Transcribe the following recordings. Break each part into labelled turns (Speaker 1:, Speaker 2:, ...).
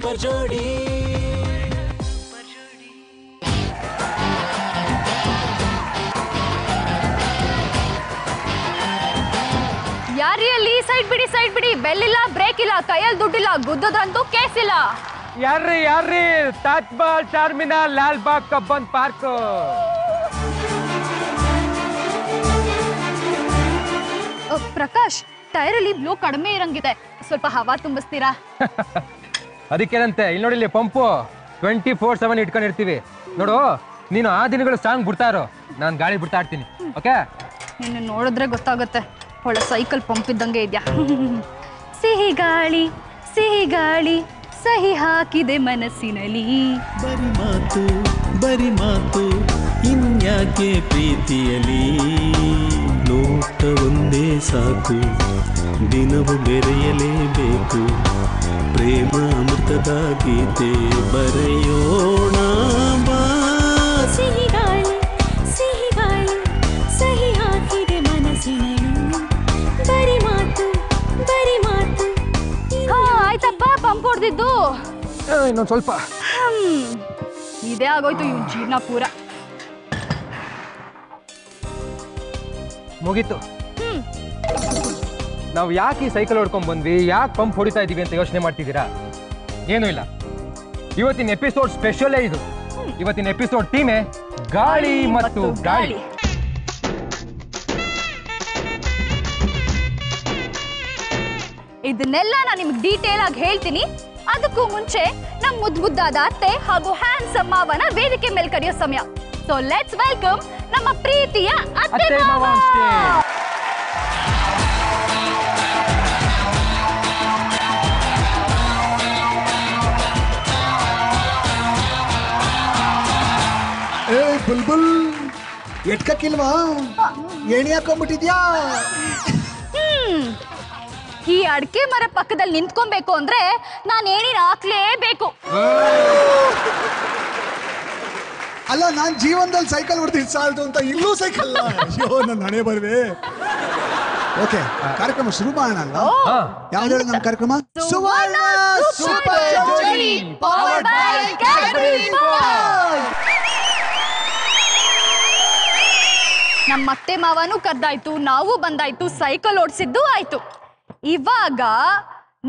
Speaker 1: Super ಜೋಡಿ.
Speaker 2: ಯಾರೀ ಅಲ್ಲಿ? ಸೈಡ್ ಬಿಡಿ ಬೆಲ್ ಇಲ್ಲ, ಬ್ರೇಕ್ ಇಲ್ಲ, ಕೈಯಲ್ಲಿ ದುಡ್ಡಿಲ್ಲ, ಗುದ್ದದ್ರಂತೂ ಕೇಸ್ ಇಲ್ಲ.
Speaker 3: ಯಾರ್ರಿ ತಾಜ್ಮಹಲ್, ಚಾರ್ಮಿನಾರ್, ಲಾಲ್ ಬಾಗ್, ಕಬ್ಬನ್ ಪಾರ್ಕ್.
Speaker 2: ಪ್ರಕಾಶ್, ಟೈರಲ್ಲಿ ಬ್ಲೋ ಕಡಿಮೆ ಇರಂಗಿದೆ, ಸ್ವಲ್ಪ ಹವಾ ತುಂಬಿಸ್ತೀರಾ?
Speaker 3: ಅದಕ್ಕೇನಂತೆ, ಇಲ್ಲಿ ನೋಡಿ, ಇಲ್ಲಿ ಪಂಪು 24/7 ಇಟ್ಕೊಂಡಿರ್ತೀವಿ ನೋಡು. ನೀನು ಆ ದಿನಗಳು ಸಾಂಗ್ ಬಿಡ್ತಾ ಇರೋ, ನಾನು ಗಾಳಿ ಬಿಡ್ತಾ ಇರ್ತೀನಿ. ಓಕೆ,
Speaker 2: ನಿನ್ನ ನೋಡಿದ್ರೆ ಗೊತ್ತಾಗುತ್ತೆ, ಒಳ್ಳೆ ಸೈಕಲ್ ಪಂಪ್ ಇದ್ದಂಗೆ ಇದೆಯಾ. ಸಿಹಿ ಗಾಳಿ ಸಹಿ ಹಾಕಿದೆ ಮನಸ್ಸಿನಲ್ಲಿ.
Speaker 1: ಬರಿ ಮಾತು ಇನ್ಯಾಕೆ ಪ್ರೀತಿಯಲಿ, ನೋಟ ಒಂದೇ ಸಾಕು, ದಿನವು ಬೆರೆಯಲೇಬೇಕು, ಪ್ರೇಮ ಅಮೃತದ ಗೀತೆ ಬರೆಯೋಣ ಬಾ.
Speaker 4: ಸಿಹಿ ಗಾಳಿ ಸಹಿ ಹಾಕಿದೆ ಮನಸ್ಸಿನಲ್ಲಿ. ಬರಿ ಮಾತು
Speaker 2: ಆಯ್ತಪ್ಪ, ಪಂಪ್ ಹೊಡೆದಿದ್ದು.
Speaker 3: ಇನ್ನೊಂದು ಸ್ವಲ್ಪ.
Speaker 2: ಇದೇ ಆಗೋಯ್ತು ಇವ್ ಜೀವನ ಪೂರ.
Speaker 3: ಮುಗೀತು. ನಾವು ಯಾಕೆ ಈ ಸೈಕಲ್ ಹೊಡ್ಕೊಂಡ್ ಬಂದ್ವಿ, ಯಾಕೆ ಪಂಪ್ ಹೊಡಿತಾ ಇದೀವಿ ಅಂತ ಯೋಚನೆ ಮಾಡ್ತಿದ್ದೀರಾ? ಏನೂ ಇಲ್ಲ, ಇವತ್ತಿನ ಎಪಿಸೋಡ್ ಸ್ಪೆಷಲೇ ಇದು. ಇವತ್ತಿನ ಎಪಿಸೋಡ್ ಥೀಮೇ ಗಾಳಿ ಮತ್ತು ಗಾಳಿ.
Speaker 2: ಇದನ್ನೆಲ್ಲ ನಾನು ನಿಮ್ಗೆ ಡೀಟೇಲ್ ಆಗಿ ಹೇಳ್ತೀನಿ. ಅದಕ್ಕೂ ಮುಂಚೆ ನಮ್ಮ ಮುದ್ದಾದ ಅತ್ತೆ ಹಾಗೂ ಹ್ಯಾಂಡ್ಸಮ್ ಮಾವನ ವೇದಿಕೆ ಮೇಲೆ ಕರೆಯೋ ಸಮಯ. ಸೊ ಲೆಟ್ಸ್ ವೆಲ್ಕಮ್ ನಮ್ಮ ಪ್ರೀತಿಯ ಅತ್ತೆ ಮಾವ.
Speaker 5: ಏ ಬುಲ್ಬುಲ್, ಎಟ್ಕಕ್ಕಿಲ್ವಾ? ಏಣಿ ಹಾಕೊಂಡ್ಬಿಟ್ಟಿದ್ಯಾ?
Speaker 2: ಈ ಅಡಿಕೆ ಮರ ಪಕ್ಕದಲ್ಲಿ ನಿಂತ್ಕೊಬೇಕು ಅಂದ್ರೆ ನಾನು ಏಣಿನ ಹಾಕ್ಲೇಬೇಕು.
Speaker 5: ಅಲ್ಲ, ನಾನ್ ಜೀವನದಲ್ಲಿ ಸೈಕಲ್ ಹೊಡ್ತಿದ್ ಸಾಲದು ಅಂತ ಇಲ್ಲೂ ಸೈಕಲ್. ಅಯ್ಯೋ, ನನ್ನ ಹಣೆ ಬರ್ವೆ. ಓಕೆ, ಕಾರ್ಯಕ್ರಮ ಶುರು ಮಾಡೋಣ ಅಲ್ವಾ? ಯಾವ್ದು ಹೇಳಿ ನಮ್ಮ ಕಾರ್ಯಕ್ರಮ? ಸುವರ್ಣ ಸೂಪರ್ ಜೋಡಿ ಪವರ್ಡ್ ಬೈ ಕ್ಯಾಡ್ಬರಿ ಬಾಯ್.
Speaker 2: ನಮ್ಮ ಅತ್ತೆ ಮಾವನೂ ಕರ್ದಾಯ್ತು, ನಾವು ಬಂದಾಯ್ತು, ಸೈಕಲ್ ಓಡಿಸಿದ್ದು ಆಯ್ತು. ಇವಾಗ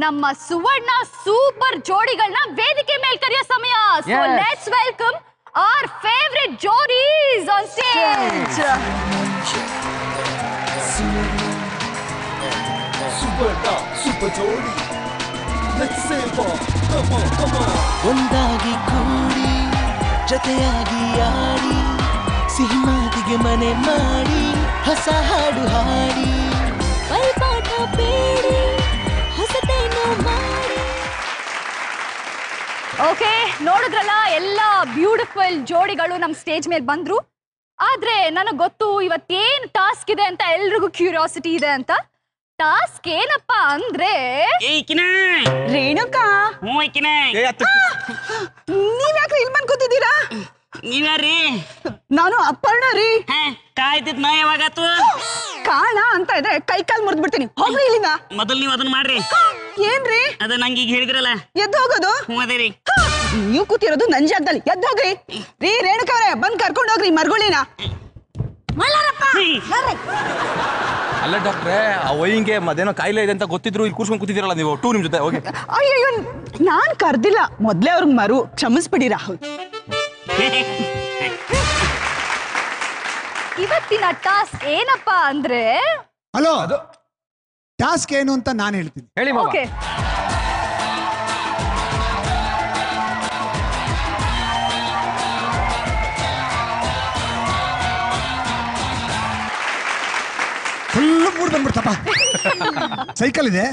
Speaker 2: ನಮ್ಮ ಸುವರ್ಣ ಸೂಪರ್ ಜೋಡಿಗಳನ್ನ ವೇದಿಕೆ ಮೇಲೆ ಕರೆಯೋ ಸಮಯ. So let's welcome our favorite jodis on stage.
Speaker 1: Super jodi. Let's say come on. ಒಂದಾಗಿ ಕೂಡಿ ಜೊತೆಯಾಗಿ ಆಡಿ, ಸಿಹಿ ಮಾತಿಗೆ ಮನೆ ಮಾಡಿ, ಹೊಸ ಹಾಡು ಹಾಡಿ,
Speaker 4: ಬೈಪಾಠ ಬೇಡಿ, ಹೊಸತೇನೋ ಮಾಡಿ.
Speaker 2: ಓಕೆ, ನೋಡಿದ್ರಲ್ಲ, ಎಲ್ಲ ಬ್ಯೂಟಿಫುಲ್ ಜೋಡಿಗಳು ನಮ್ಮ ಸ್ಟೇಜ್ ಮೇಲೆ ಬಂದ್ರು. ಆದ್ರೆ ನನಗೆ ಗೊತ್ತು ಇವತ್ತೇನ್ ಟಾಸ್ಕ್ ಇದೆ ಅಂತ. ಎಲ್ರಿಗೂ ಕ್ಯೂರಿಯಾಸಿಟಿ ಇದೆ ಅಂತ. ಟಾಸ್ಕ್ ಏನಪ್ಪಾ ಅಂದ್ರೆ,
Speaker 6: ರೇಣುಕಾ, ನೀವ್ಯಾಕ್ರಿ ಇಲ್ಲಿ ಬಂದ್ ಕೂತಿದ್ದೀರಾ?
Speaker 7: ನೀವ್ಯಾರೀ?
Speaker 6: ನಾನು ಅಪ್ಪರ್ಣ ರೀ.
Speaker 7: ಕಾಯ್ತಿದ್ ನಾ ಯಾವಾಗಾತು?
Speaker 6: ಕಾಣ ಅಂತ ಇದೆ, ಕೈ ಕಾಲ್ ಮುರಿದ್ ಬಿಡ್ತೀನಿ. ಹೋಗ್ರಿ ಇಲ್ಲಿಂದ.
Speaker 7: ಮೊದಲ್ ನೀವ್ ಅದನ್ನ ಮಾಡ್ರಿ.
Speaker 6: ಏನ್ರಿ
Speaker 7: ಅದ ನಂಗೆ ಈಗ ಹೇಳಿದ್ರಲ್ಲ,
Speaker 6: ಎದ್ದು ಹೋಗೋದು?
Speaker 7: ಅದೇ ರೀ.
Speaker 6: ನೀವು ಕೂತಿರೋದು ನನ್ ಜಾಗದಲ್ಲಿ, ಎದ್ದು ಹೋಗ್ರಿ. ರೀ ರೇಣುಕಾ ಅವ್ರೆ, ಬಂದ್ ಕರ್ಕೊಂಡ್ ಹೋಗ್ರಿ ಮರ್ಗುಳಿನ.
Speaker 8: ಅಲ್ಲ ಡಾಕ್ಟ್ರೆ, ಆ ವೈನ್ಗೆ ಮದೇನೋ ಕಾಯಿಲೆ ಇದೆ ಅಂತ ಗೊತ್ತಿದ್ರು ಇಲ್ಲಿ ಕೂರ್ಸ್ಕೊಂಡ್ ಕೂತಿದ್ದೀರಲ್ಲ ನೀವು ಟೂ ನಿಮ್ ಜೊತೆ. ಹೋಗಿ.
Speaker 6: ಅಯ್ಯೋ, ನಾನ್ ಕರ್ದಿಲ್ಲ, ಮೊದ್ಲೇ ಅವ್ರಿಗೆ ಮರು, ಕ್ಷಮಿಸ್ಬಿಡಿ ರಾಹುಲ್.
Speaker 2: ಇವತ್ತಿನ ಟಾಸ್ಕ್ ಏನಪ್ಪಾ ಅಂದ್ರೆ,
Speaker 5: ಹಲೋ, ಟಾಸ್ಕ್ ಏನು ಅಂತ ನಾನು ಹೇಳ್ತೀನಿ.
Speaker 3: ಹೇಳಿ ಮಾವ.
Speaker 2: ಓಕೆ,
Speaker 5: ಫುಲ್ ಮೂಡ್ ಬಂದ್ಬಿಡ್ತಪ್ಪ. ಸೈಕಲ್ ಇದೆ,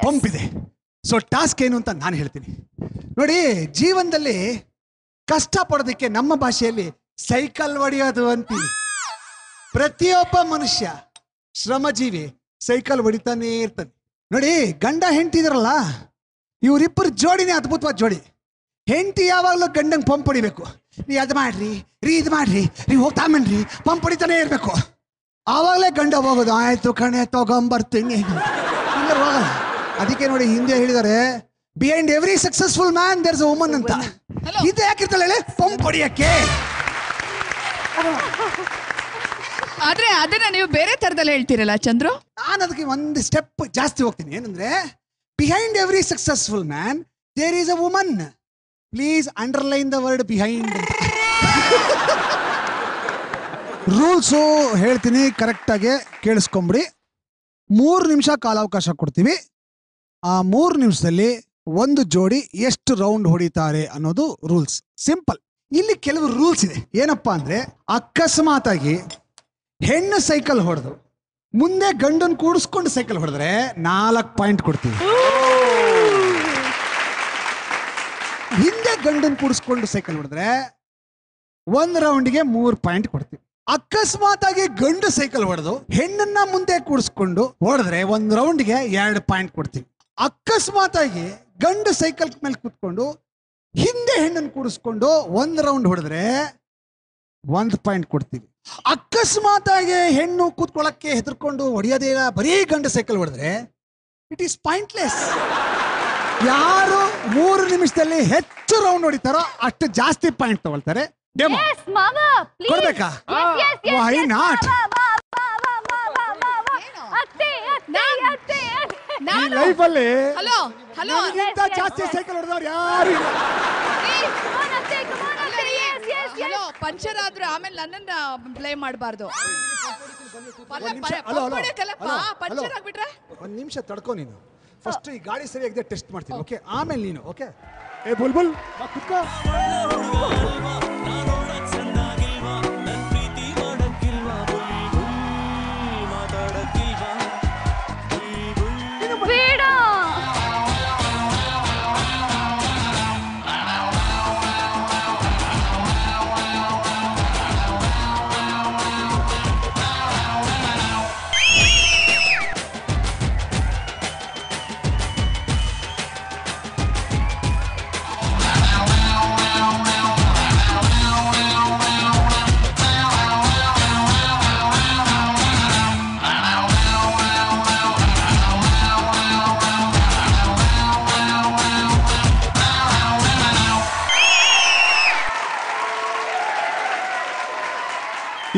Speaker 5: ಪಂಪ್ ಇದೆ. ಸೊ ಟಾಸ್ಕ್ ಏನು ಅಂತ ನಾನು ಹೇಳ್ತೀನಿ. ನೋಡಿ, ಜೀವನದಲ್ಲಿ ಕಷ್ಟ ಪಡೋದಕ್ಕೆ ನಮ್ಮ ಭಾಷೆಯಲ್ಲಿ ಸೈಕಲ್ ಹೊಡೆಯೋದು ಅಂತೀವಿ. ಪ್ರತಿಯೊಬ್ಬ ಮನುಷ್ಯ ಶ್ರಮಜೀವಿ ಸೈಕಲ್ ಹೊಡಿತಾನೆ ಇರ್ತಾನೆ. ನೋಡಿ, ಗಂಡ ಹೆಂಡತಿ ಇದ್ರಲ್ಲ, ಇವರಿಬ್ಬರು ಜೋಡಿನೇ ಅದ್ಭುತವಾದ ಜೋಡಿ. ಹೆಂಡತಿ ಯಾವಾಗಲೂ ಗಂಡಂಗೆ ಪಂಪ್ ಹೊಡಿಬೇಕು. ರೀ ಅದು ಮಾಡ್ರಿ, ರೀ ಇದು ಮಾಡ್ರಿ, ರೀ ಹೋಗ್ತಾ ಮನ್ರಿ, ಪಂಪ್ ಹೊಡಿತಾನೆ ಇರಬೇಕು. ಆವಾಗಲೇ ಗಂಡ ಹೋಗೋದು, ಆಯ್ತು ಕಣೆ ತಗೊಂಬರ್ತೀನಿ, ಹೋಗಲ್ಲ. ಅದಕ್ಕೆ ನೋಡಿ, ಹಿಂದೆ ಹೇಳಿದರೆ behind every successful man there is a woman ಅಂತ. ಇದು ಯಾಕಿರ್ತಾಳೆ ಹೇಳಿ? ಪಂಪ್ ಹೊಡಿಯಕ್ಕೆ.
Speaker 6: ಆದ್ರೆ ಅದನ್ನ ನೀವು ಬೇರೆ ತರದಲ್ಲಿ ಹೇಳ್ತೀರಲ್ಲ ಚಂದ್ರು.
Speaker 5: ನಾನು ಅದಕ್ಕೆ ಒಂದು ಸ್ಟೆಪ್ ಜಾಸ್ತಿ ಹೋಗ್ತೀನಿ. ಏನಂದ್ರೆ behind every successful man there is a woman. Please underline the word behind. Rules ಹೇಳ್ತೀನಿ, ಕರೆಕ್ಟಾಗಿ ಕೇಳಿಸ್ಕೊಂಬಿಡಿ. 3 ನಿಮಿಷ ಕಾಲಾವಕಾಶ ಕೊಡ್ತೀವಿ. ಆ 3 ನಿಮಿಷದಲ್ಲಿ ಒಂದು ಜೋಡಿ ಎಷ್ಟು ರೌಂಡ್ ಹೊಡಿತಾರೆ ಅನ್ನೋದು ರೂಲ್ಸ್. ಸಿಂಪಲ್. ಇಲ್ಲಿ ಕೆಲವು ರೂಲ್ಸ್ ಇದೆ. ಏನಪ್ಪಾ ಅಂದ್ರೆ, ಅಕಸ್ಮಾತ್ ಆಗಿ ಹೆಣ್ಣು ಸೈಕಲ್ ಹೊಡೆದು ಮುಂದೆ ಗಂಡನ್ ಕೂಡಿಸ್ಕೊಂಡು ಸೈಕಲ್ ಹೊಡೆದ್ರೆ 4 ಪಾಯಿಂಟ್ ಕೊಡ್ತೀವಿ. ಹಿಂದೆ ಗಂಡನ್ ಕೂಡಿಸ್ಕೊಂಡು ಸೈಕಲ್ ಹೊಡೆದ್ರೆ 1 ರೌಂಡ್ಗೆ 3 ಪಾಯಿಂಟ್ ಕೊಡ್ತೀವಿ. ಅಕಸ್ಮಾತ್ ಆಗಿ ಗಂಡು ಸೈಕಲ್ ಹೊಡೆದು ಹೆಣ್ಣನ್ನ ಮುಂದೆ ಕೂಡಿಸ್ಕೊಂಡು ಹೊಡೆದ್ರೆ 1 ರೌಂಡ್ಗೆ 2 ಪಾಯಿಂಟ್ ಕೊಡ್ತೀವಿ. ಅಕಸ್ಮಾತ್ ಆಗಿ ಗಂಡು ಸೈಕಲ್ ಮೇಲೆ ಕೂತ್ಕೊಂಡು ಹಿಂದೆ ಹೆಣ್ಣನ್ನು ಕೂಡಿಸ್ಕೊಂಡು 1 ರೌಂಡ್ ಹೊಡೆದ್ರೆ 1 ಪಾಯಿಂಟ್ ಕೊಡ್ತೀವಿ. ಅಕಸ್ಮಾತ್ ಆಗಿ ಹೆಣ್ಣು ಕೂತ್ಕೊಳ್ಳಕ್ಕೆ ಹೆದರ್ಕೊಂಡು ಹೊಡೆಯೋದೇ ಬರೀ ಗಂಡು ಸೈಕಲ್ ಹೊಡೆದ್ರೆ ಇಟ್ ಈಸ್ ಪಾಯಿಂಟ್ಲೆಸ್. ಯಾರು 3 ನಿಮಿಷದಲ್ಲಿ ಹೆಚ್ಚು ರೌಂಡ್ ಹೊಡಿತಾರೋ ಅಷ್ಟು ಜಾಸ್ತಿ ಪಾಯಿಂಟ್ ತಗೊಳ್ತಾರೆ. ಡೆಮೋ ಕೊಡ್ಬೇಕಾ? Why not? ಲೈಫಲ್ಲಿ ಜಾಸ್ತಿ ಸೈಕಲ್ ಹೊಡೆದವ್ರು ಯಾರು ಇಲ್ಲ.
Speaker 6: ಪಂಚರ್ ಆದ್ರೆ ಆಮೇಲೆ ನನ್ನನ್ನ ಬ್ಲೇಮ್ ಮಾಡಬಾರ್ದು. ಪಂಚರ್ ಆಗ್ಬಿಟ್ರೆ
Speaker 5: 1 ನಿಮಿಷ ತಡ್ಕೊ ನೀನು. ಫಸ್ಟ್ ಈ ಗಾಡಿ ಸರಿಯಾಗಿದೆ ಟೆಸ್ಟ್ ಮಾಡ್ತೀನಿ. ಓಕೆ, ಆಮೇಲೆ ನೀನು. ಓಕೆ, ಏ ಬುಲ್ಬುಲ್ ಕುತ್ಕೋ.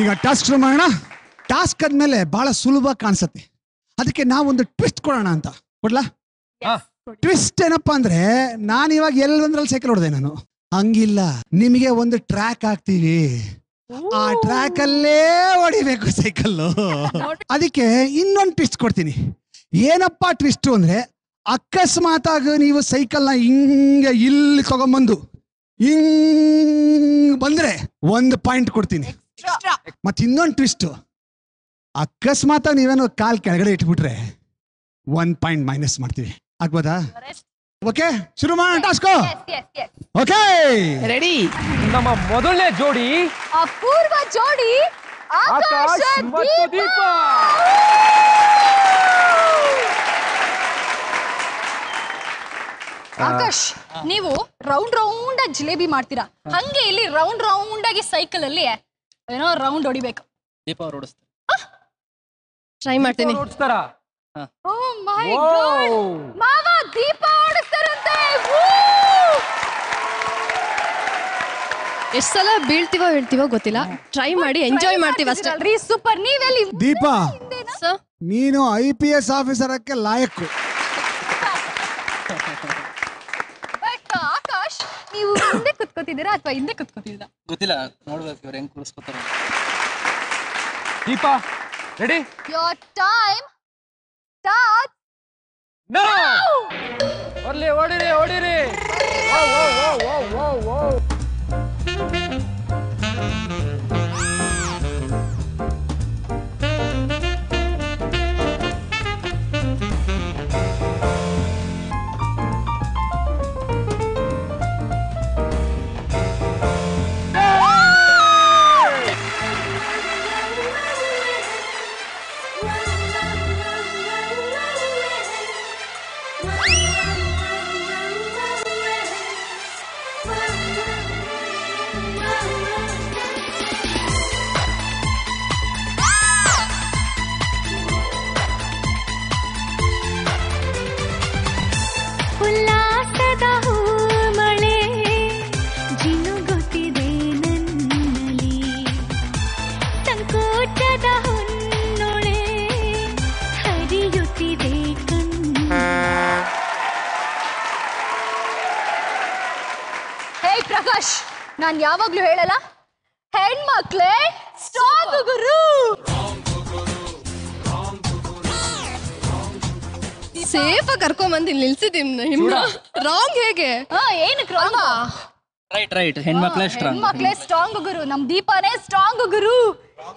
Speaker 5: ಈಗ ಟಾಸ್ಕ್ ಶುರು ಮಾಡೋಣ. ಟಾಸ್ಕ್ ಆದ್ಮೇಲೆ ಬಹಳ ಸುಲಭ ಕಾಣಿಸುತ್ತೆ, ಅದಕ್ಕೆ ನಾವೊಂದು ಟ್ವಿಸ್ಟ್ ಕೊಡೋಣ ಅಂತ. ಕೊಡ್ಲಾ? ಟ್ವಿಸ್ಟ್ ಏನಪ್ಪಾ ಅಂದ್ರೆ, ನಾನು ಇವಾಗ ಎಲ್ಲಂದ್ರಲ್ಲಿ ಸೈಕಲ್ ಹೊಡೆದೆ. ನಾನು ಹಂಗಿಲ್ಲ, ನಿಮಗೆ ಒಂದು ಟ್ರ್ಯಾಕ್ ಹಾಕ್ತೀವಿ, ಆ ಟ್ರ್ಯಾಕ್ ಅಲ್ಲೇ ಹೊಡಿಬೇಕು ಸೈಕಲ್. ಅದಕ್ಕೆ ಇನ್ನೊಂದು ಟ್ವಿಸ್ಟ್ ಕೊಡ್ತೀನಿ. ಏನಪ್ಪಾ ಟ್ವಿಸ್ಟ್ ಅಂದ್ರೆ, ಅಕಸ್ಮಾತ್ ಆಗ ನೀವು ಸೈಕಲ್ನ ಹಿಂಗೆ ಇಲ್ಲಿ ತಗೊಂಬಂದು ಹಿಂಗ್ ಬಂದ್ರೆ 1 ಪಾಯಿಂಟ್ ಕೊಡ್ತೀನಿ. ಮತ್ತೆ ಇನ್ನೊಂದು ಟ್ವಿಸ್ಟ್, ಅಕಸ್ಮಾತ್ ನೀವೇನೋ ಕಾಲ್ ಕೆಳಗಡೆ ಇಟ್ಬಿಟ್ರೆ 1 ಪಾಯಿಂಟ್ ಮೈನಸ್ ಮಾಡ್ತೀವಿ. ಆಗ್ಬೋದಾ? ಓಕೆ, ಶುರು ಮಾಡೋಣ ಟಾಸ್ಕ್. Okay,
Speaker 6: ready.
Speaker 3: ನಮ್ಮ ಮೊದಲನೇ ಜೋಡಿ
Speaker 2: ಅಪೂರ್ವ ಜೋಡಿ ಆಕಾಶ್ ಮತ್ತು ದೀಪ. ಆಕಾಶ್, ನೀವು ರೌಂಡ್ ರೌಂಡ್ ಆಗಿ ಜಿಲೇಬಿ ಮಾಡ್ತೀರಾ, ಹಂಗೆ ಇಲ್ಲಿ ರೌಂಡ್ ರೌಂಡ್ ಆಗಿ ಸೈಕಲ್ ಅಲ್ಲಿ ಏನೋ ರೌಂಡ್ ಹೊಡಿಬೇಕು.
Speaker 7: ದೀಪ ಅವ್ರು ಓಡಿಸ್ತಾರೆ.
Speaker 6: ಟ್ರೈ ಮಾಡ್ತೀನಿ.
Speaker 3: ಓಡಿಸ್ತಾರ?
Speaker 2: ಓ ಮೈ ಗಾಡ್, ಮಾವ ದೀಪ ಓಡಿಸ್ತಾರಂತೆ.
Speaker 9: ಎಷ್ಟು ಸಲ ಬೀಳ್ತೀವೋ ಗೊತ್ತಿಲ್ಲ, ಟ್ರೈ ಮಾಡಿ ಎಂಜಾಯ್ ಮಾಡ್ತೀವಿ ಅಷ್ಟೇ.
Speaker 2: ಸೂಪರ್. ನೀವೆಲ್ಲಿ
Speaker 5: ದೀಪ, ನೀನು IPS ಆಫೀಸರ್ ಆಕ್ಕೆ ಲಾಯಕ್ಕು.
Speaker 2: ಆಕಾಶ್, ನೀವು ಹಿಂದೆ ಕುತ್ಕೋತಿದ್ದೀರಾ ಅಥವಾ ಹಿಂದೆ ಕುತ್ಕೋತಿದ್ದೀರಾ
Speaker 7: ಗೊತ್ತಿಲ್ಲ, ನೋಡ್ಬೇಕು ಇವ್ರು ಹೆಂಗ್ ಕೂರಿಸ್ಕೊತಾರ.
Speaker 3: Deepa ready?
Speaker 2: Your time start
Speaker 3: now. ಓಡಿರಿ ಓಡಿರಿ ಓಡಿರಿ. ಓ ಓ ಓ ಓ ಓ.
Speaker 2: ಪ್ರಕಾಶ್, ನಾನ್ ಯಾವಾಗ್ಲೂ ಹೇಳಲ್ಲ, ಹೆಣ್ಮಕ್ಳೇ ಸ್ಟ್ರಾಂಗ್ ಗುರು.
Speaker 9: ಸೇಫ್ ಕರ್ಕೊಂಡ್ ಬಂದು ನಿಲ್ಸಿದೀನಿ. ರಾಂಗ್ ಹೇಗೆ?
Speaker 2: ಏನಕ್ಕೆ ರಾಂಗ್?
Speaker 7: ರೈಟ್ ಹೆಣ್ಮಕ್ಳೇ
Speaker 2: ಸ್ಟ್ರಾಂಗ್ ಗುರು. ನಮ್ ದೀಪಾನೇ ಸ್ಟ್ರಾಂಗ್ ಗುರು.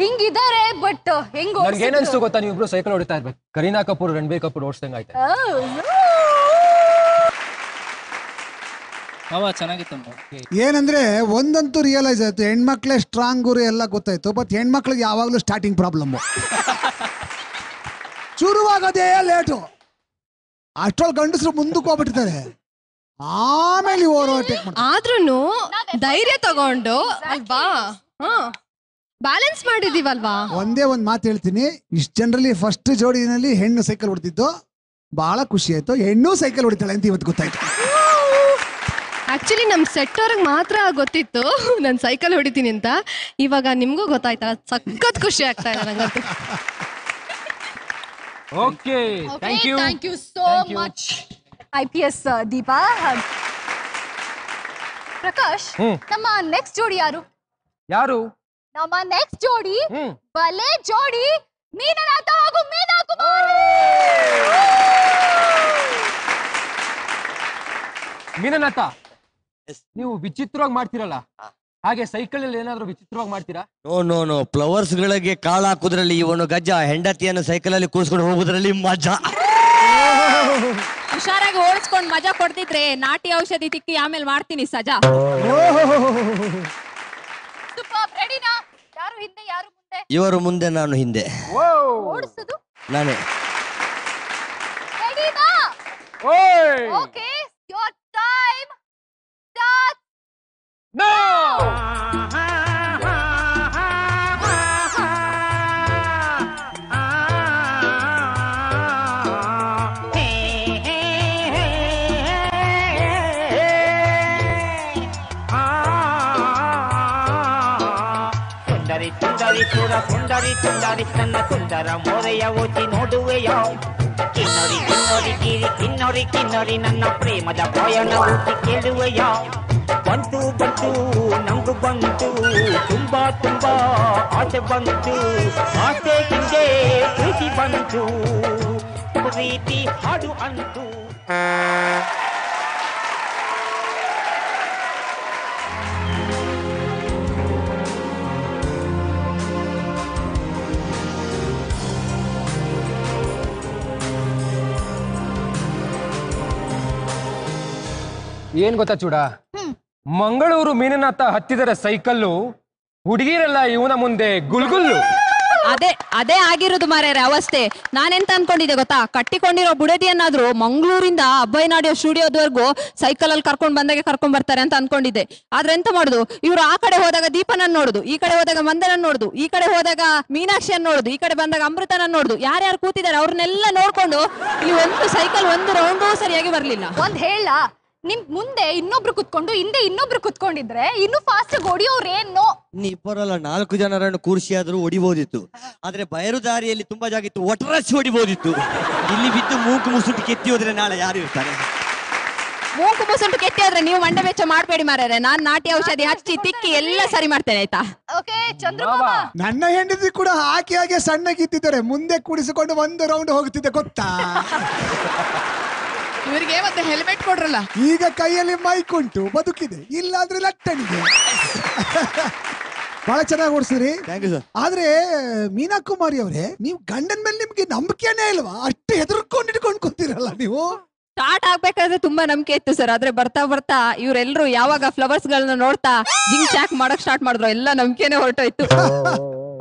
Speaker 2: ಹಿಂಗಿದ್ದಾರೆ ಬಟ್ ಹೆಂಗ್
Speaker 3: ನನ್ಗೆ ಏನಿಸ್ತು ಗೊತ್ತಾ, ನೀವಿಬ್ರು ಸೈಕಲ್ ಹೊಡಿತಾ ಇರ್ಬೇಕು. ಕರೀನಾ ಕಪೂರ್ ರಣಬೀರ್ ಕಪೂರ್ ಓಡಿಸ್ದಂಗ ಆಯ್ತು.
Speaker 7: ಚೆನ್ನಾಗಿತ್ತು.
Speaker 5: ಏನಂದ್ರೆ ಒಂದಂತೂ ರಿಯಲೈಸ್ ಆಯ್ತು, ಹೆಣ್ಮಕ್ಳೇ ಸ್ಟ್ರಾಂಗ್ ಗುರು ಎಲ್ಲ ಗೊತ್ತಾಯ್ತು. ಬಟ್ ಹೆಣ್ಮಕ್ಳಿಗೆ ಯಾವಾಗ್ಲೂ ಸ್ಟಾರ್ಟಿಂಗ್ ಪ್ರಾಬ್ಲಮ್. ಶುರುವಾಗೋದೇ ಲೇಟು. ಅಷ್ಟ್ರಲ್ಲಿ ಗಂಡಸರು ಮುಂದಕ್ಕೆ ಹೋಗ್ಬಿಟ್ಟಿರ್ತಾರೆ, ಆಮೇಲೆ ಓವರ್ಟೇಕ್ ಮಾಡ್ತಾರೆ.
Speaker 9: ಆದ್ರೂನು ಧೈರ್ಯ ತಗೊಂಡು ಅಲ್ವಾ ಬ್ಯಾಲೆನ್ಸ್ ಮಾಡಿದೀವಲ್ವಾ.
Speaker 5: ಒಂದೇ ಒಂದ್ ಮಾತು ಹೇಳ್ತೀನಿ, ಇಷ್ಟು ಜನರಲ್ಲಿ ಫಸ್ಟ್ ಜೋಡಿನಲ್ಲಿ ಹೆಣ್ಣು ಸೈಕಲ್ ಹೊಡ್ತಿದ್ದು ಬಹಳ ಖುಷಿ ಆಯ್ತು. ಹೆಣ್ಣು ಸೈಕಲ್ ಹೊಡಿತಾಳೆ ಅಂತ ಇವತ್ತು ಗೊತ್ತಾಯ್ತು.
Speaker 9: ಆಕ್ಚುಲಿ ನಮ್ ಸೆಟ್ ಅವ್ರಿಗೆ ಮಾತ್ರ ಗೊತ್ತಿತ್ತು ನಾನು ಸೈಕಲ್ ಹೊಡಿತೀನಿ ಅಂತ. ಇವಾಗ ನಿಮ್ಗೂ ಗೊತ್ತಾಯ್ತಾ, ಸಖತ್ ಖುಷಿ ಆಗ್ತಾ ಇದೆ ನಂಗಂತೂ.
Speaker 3: Okay, thank
Speaker 2: you so much IPS Deepa. Prakash, ನಮ್ಮ ನೆಕ್ಸ್ಟ್ ಜೋಡಿ ಯಾರು? ನಮ್ಮ ನೆಕ್ಸ್ಟ್ ಜೋಡಿ ಬಲೆ ಜೋಡಿ ಮೀನನಾಥ ಹಾಗೂ ಮೀನಾ ಕುಮಾರಿ.
Speaker 3: ಮೀನನಾಥ, ನೀವು ವಿಚಿತ್ರವಾಗಿ ಮಾಡ್ತೀರಲ್ಲ, ಹಾಗೆ ಸೈಕಲ್ ಅಲ್ಲಿ ಏನಾದ್ರು ವಿಚಿತ್ರವಾಗಿ ಮಾಡ್ತೀರಾ?
Speaker 10: ನೋ ಫ್ಲವರ್ಸ್ ಗಳಿಗೆ ಕಾಳು ಹಾಕುದ್ರಲ್ಲಿ ಇವನು ಗಜ್ಜ, ಹೆಂಡತಿಯನ್ನು ಸೈಕಲ್ ಅಲ್ಲಿ ಕೂರಿಸ್ಕೊಂಡು ಹೋಗುದ್ರಲ್ಲಿ ಮಜಾ.
Speaker 11: ಹುಷಾರಾಗಿ ಓಡಿಸ್ಕೊಂಡು ಮಜಾ ಕೊಡ್ತಿದ್ರೆ ನಾಟಿ ಔಷಧಿ ತಿಕ್ಕಿ ಆಮೇಲೆ ಮಾಡ್ತೀನಿ ಸಜಾ.
Speaker 2: ರೆಡಿನಾ? ಯಾರು ಹಿಂದೆ ಯಾರು ಮುಂದೆ?
Speaker 10: ಇವರು ಮುಂದೆ, ನಾನು ಹಿಂದೆ.
Speaker 2: ಓಡಿಸೋದು
Speaker 10: ನಾನೇ.
Speaker 2: ರೆಡಿನಾ? Okay, your time start now.
Speaker 12: ಸುಂದರಿ ನನ್ನ ಸುಂದರ ಮೋರೆಯ ಓದಿ ನೋಡುವೆಯ. ಕಿನ್ನೊರಿ ನನ್ನ ಪ್ರೇಮದ ಪಯಣ ಊಟಿ ಕೇಳುವೆಯ. ಬಂತು ನಂಗು ಬಂತು ತುಂಬಾ ಆಸೆ ಬಂತು. ಆಸೆ ಹಿಂದೆ ಪ್ರೀತಿ ಬಂತು, ಪ್ರೀತಿ ಹಾಡು ಅಂತು.
Speaker 3: ಏನ್ ಗೊತ್ತಾ ಚೂಡ, ಮಂಗಳೂರು ಮೀನನಾಥ ಹತ್ತಿದರ ಸೈಕಲ್ಲು, ಹುಡುಗಿರೆಲ್ಲ ಇವನ ಮುಂದೆ ಗುಲ್ಗುಲ್ಲು.
Speaker 11: ಅದೇ ಆಗಿರೋದು ಮಾರ್ಯಾರ ಅವಸ್ಥೆ. ನಾನೆಂತ ಅನ್ಕೊಂಡಿದ್ದೆ ಗೊತ್ತಾ, ಕಟ್ಟಿಕೊಂಡಿರೋ ಬುಡದಿಯನ್ನಾದ್ರೂ ಮಂಗಳೂರಿಂದ ಅಬ್ಬಯ್ಯನಾಡಿಯೋ ಸ್ಟುಡಿಯೋದವರೆಗೂ ಸೈಕಲ್ ಅಲ್ಲಿ ಕರ್ಕೊಂಡ್ ಬರ್ತಾರೆ ಅಂತ ಅನ್ಕೊಂಡಿದ್ದೆ. ಆದ್ರೆ ಎಂತ ಮಾಡುದು, ಇವ್ರು ಆ ಕಡೆ ಹೋದಾಗ ದೀಪನನ್ನ ನೋಡುದು, ಈ ಕಡೆ ಹೋದಾಗ ಮಂದನ ನೋಡುದು, ಈ ಕಡೆ ಹೋದಾಗ ಮೀನಾಕ್ಷಿಯನ್ನ ನೋಡುದು, ಈ ಕಡೆ ಬಂದಾಗ ಅಮೃತನ ನೋಡುದು. ಯಾರ್ಯಾರು ಕೂತಿದ್ದಾರೆ ಅವ್ರನ್ನೆಲ್ಲ ನೋಡ್ಕೊಂಡು ಇಲ್ಲಿ ಒಂದು ಸೈಕಲ್ ಒಂದು ರೌಂಡು ಸರಿಯಾಗಿ ಬರ್ಲಿಲ್ಲ.
Speaker 2: ಒಂದ್ ಹೇಳ, ನಿಮ್ ಮುಂದೆ ಇನ್ನೊಬ್ರು ಕುತ್ಕೊಂಡು ಹಿಂದೆ ಇನ್ನೊಬ್ರು ಕುತ್ಕೊಂಡಿದ್ರೆ ಇನ್ನು ಫಾಸ್ಟ್ ಹೊಡಿಯೋರೇನೋ.
Speaker 10: ಇಬ್ಬರಲ್ಲ 4 ಜನರನ್ನು ಕೂರಿಸಿ ಆದ್ರೂ ಹೊಡಿಬಹುದಿತ್ತು. ಆದ್ರೆ ಬಯರು ದಾರಿಯಲ್ಲಿ ತುಂಬಾ ಜಾಗ ಇತ್ತು, ಒಟರಸಿ ಹೊಡಿಬಹುದಿತ್ತು. ಇಲ್ಲಿ ಬಿದ್ದು ಮೂಕು ಮುಸುಟು ಕೆತ್ತಿ ಹೋದ್ರೆ ನಾಳೆ ಯಾರು ಇರ್ತಾರೆ?
Speaker 11: ಮೂಕು ಮುಸುಟು ಕೆತ್ತಿ ಹೋದ್ರೆ ನೀವು ಮಂಡ ವೆಚ್ಚ ಮಾಡ್ಬೇಡಿ ಮಾರ್ಯಾರೆ. ನಾನ್ ನಾಟಿ ಔಷಧಿ ಹಚ್ಚಿ ತಿಕ್ಕಿ ಎಲ್ಲ ಸರಿ ಮಾಡ್ತೇನೆ, ಆಯ್ತಾ?
Speaker 2: ಓಕೆ ಚಂದ್ರಮಾಮ,
Speaker 5: ನನ್ನ ಹೆಂಡತಿ ಕೂಡ ಹಾಗೆ ಸಣ್ಣಗಿತ್ತಿದ್ದಾರೆ, ಮುಂದೆ ಕೂಡಿಸಿಕೊಂಡು ಒಂದು ರೌಂಡ್ ಹೋಗ್ತಿದ್ದೆ ಗೊತ್ತಾ?
Speaker 6: ಇವರಿಗೆ ಮತ್ತೆ ಹೆಲ್ಮೆಟ್ ಕೊಡ್ರಲ್ಲ.
Speaker 5: ಈಗ ಕೈಯಲ್ಲಿ ಮೈಕ್ ಉಂಟು, ಬದುಕಿದೆ, ಇಲ್ಲಾಂದ್ರೆ ಲಟ್ಟಣಿಗೆ. ಬಹಳ ಚೆನ್ನಾಗಿ ಓಡಿಸಿದ್ರಿ. ಆದ್ರೆ ಮೀನಾ ಕುಮಾರಿ ಅವರೇ, ನೀವು ಗಂಡನ ಮೇಲೆ ನಿಮ್ಗೆ ನಂಬಿಕೆನೇ ಇಲ್ವಾ? ಅಷ್ಟು ಹೆದರ್ಕೊಂಡು ಕೂತಿರಲ್ಲ ನೀವು.
Speaker 11: ಸ್ಟಾರ್ಟ್ ಆಗ್ಬೇಕಾದ್ರೆ ತುಂಬಾ ನಂಬಿಕೆ ಇತ್ತು ಸರ್, ಆದ್ರೆ ಬರ್ತಾ ಇವರೆಲ್ಲರೂ ಯಾವಾಗ ಫ್ಲವರ್ಸ್ ಗಳನ್ನ ನೋಡ್ತಾ ಜಿಂಗ್ ಚಾಕ್ ಮಾಡಕ್ ಸ್ಟಾರ್ಟ್ ಮಾಡಿದ್ರು, ಎಲ್ಲ ನಂಬಿಕೆನೆ ಹೊರಟೋಯ್ತು.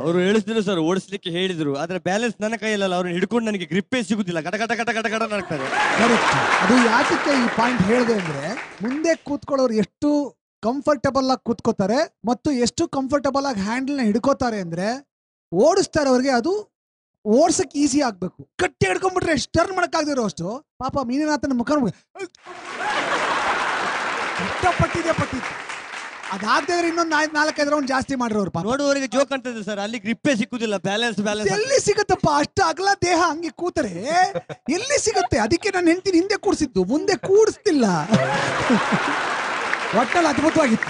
Speaker 10: ಅವರು ಹೇಳಿದ್ರು ಸರ್, ಓಡಿಸ್ಲಿಕ್ಕೆ ಹೇಳಿದ್ರು, ಆದ್ರೆ ಬ್ಯಾಲೆನ್ಸ್ ನನ್ನ ಕೈಯಲ್ಲ. ಅವ್ರನ್ನ ಹಿಡ್ಕೊಂಡು ನನಗೆ ಗ್ರಿಪ್ಪೇ ಸಿಗುದಿಲ್ಲ, ಗಟ ಗಟ ಗಟ ಗಟ ಗಟ ನಡ್ತಾರೆ.
Speaker 5: ಅದು ಯಾಕೆ ಈ ಪಾಯಿಂಟ್ ಹೇಳಿದೆ ಅಂದ್ರೆ, ಮುಂದೆ ಕೂತ್ಕೊಳ್ಳೋರು ಎಷ್ಟು ಕಂಫರ್ಟಬಲ್ ಆಗಿ ಕೂತ್ಕೋತಾರೆ ಮತ್ತು ಎಷ್ಟು ಕಂಫರ್ಟಬಲ್ ಆಗಿ ಹ್ಯಾಂಡಲ್ ನ ಹಿಡ್ಕೋತಾರೆ ಅಂದ್ರೆ, ಓಡಿಸ್ತಾರೆ ಅವ್ರಿಗೆ ಅದು ಓಡ್ಸಕ್ ಈಸಿ ಆಗ್ಬೇಕು. ಕಟ್ಟಿ ಹಿಡ್ಕೊಂಡ್ಬಿಟ್ರೆ ಟರ್ನ್ ಮಾಡಕ್ ಆಗದಿರೋ ಅಷ್ಟು. ಪಾಪ ಮೀನನಾಥನ ಮುಖ ಪಟ್ಟಿತ್ತು. ಅದಾಗ್ತಿದ್ರೆ ಇನ್ನೊಂದು 4-5 ರೌಂಡ್ ಜಾಸ್ತಿ ಮಾಡಿರೋರು.
Speaker 10: ನೋಡುವವರಿಗೆ ಜೋಕ್ ಅಂತದೆ ಸರ್, ಅಲ್ಲಿ ಗ್ರಿಪ್ಪೇ ಸಿಕ್ಕುದಿಲ್ಲ, ಬ್ಯಾಲೆನ್ಸ್
Speaker 5: ಎಲ್ಲಿ ಸಿಗತ್ತಪ್ಪ? ಅಷ್ಟು ಅಗಲ ದೇಹ ಹಂಗೆ ಕೂತರೆ ಎಲ್ಲಿ ಸಿಗುತ್ತೆ? ಅದಕ್ಕೆ ನಾನು ಹೆಂಡ್ತೀನಿ ಹಿಂದೆ ಕೂಡಿಸಿದ್ದು, ಮುಂದೆ ಕೂಡಿಸ್ತಿಲ್ಲ. ಒಟ್ಟಲ್ಲಿ ಅದ್ಭುತವಾಗಿತ್ತು.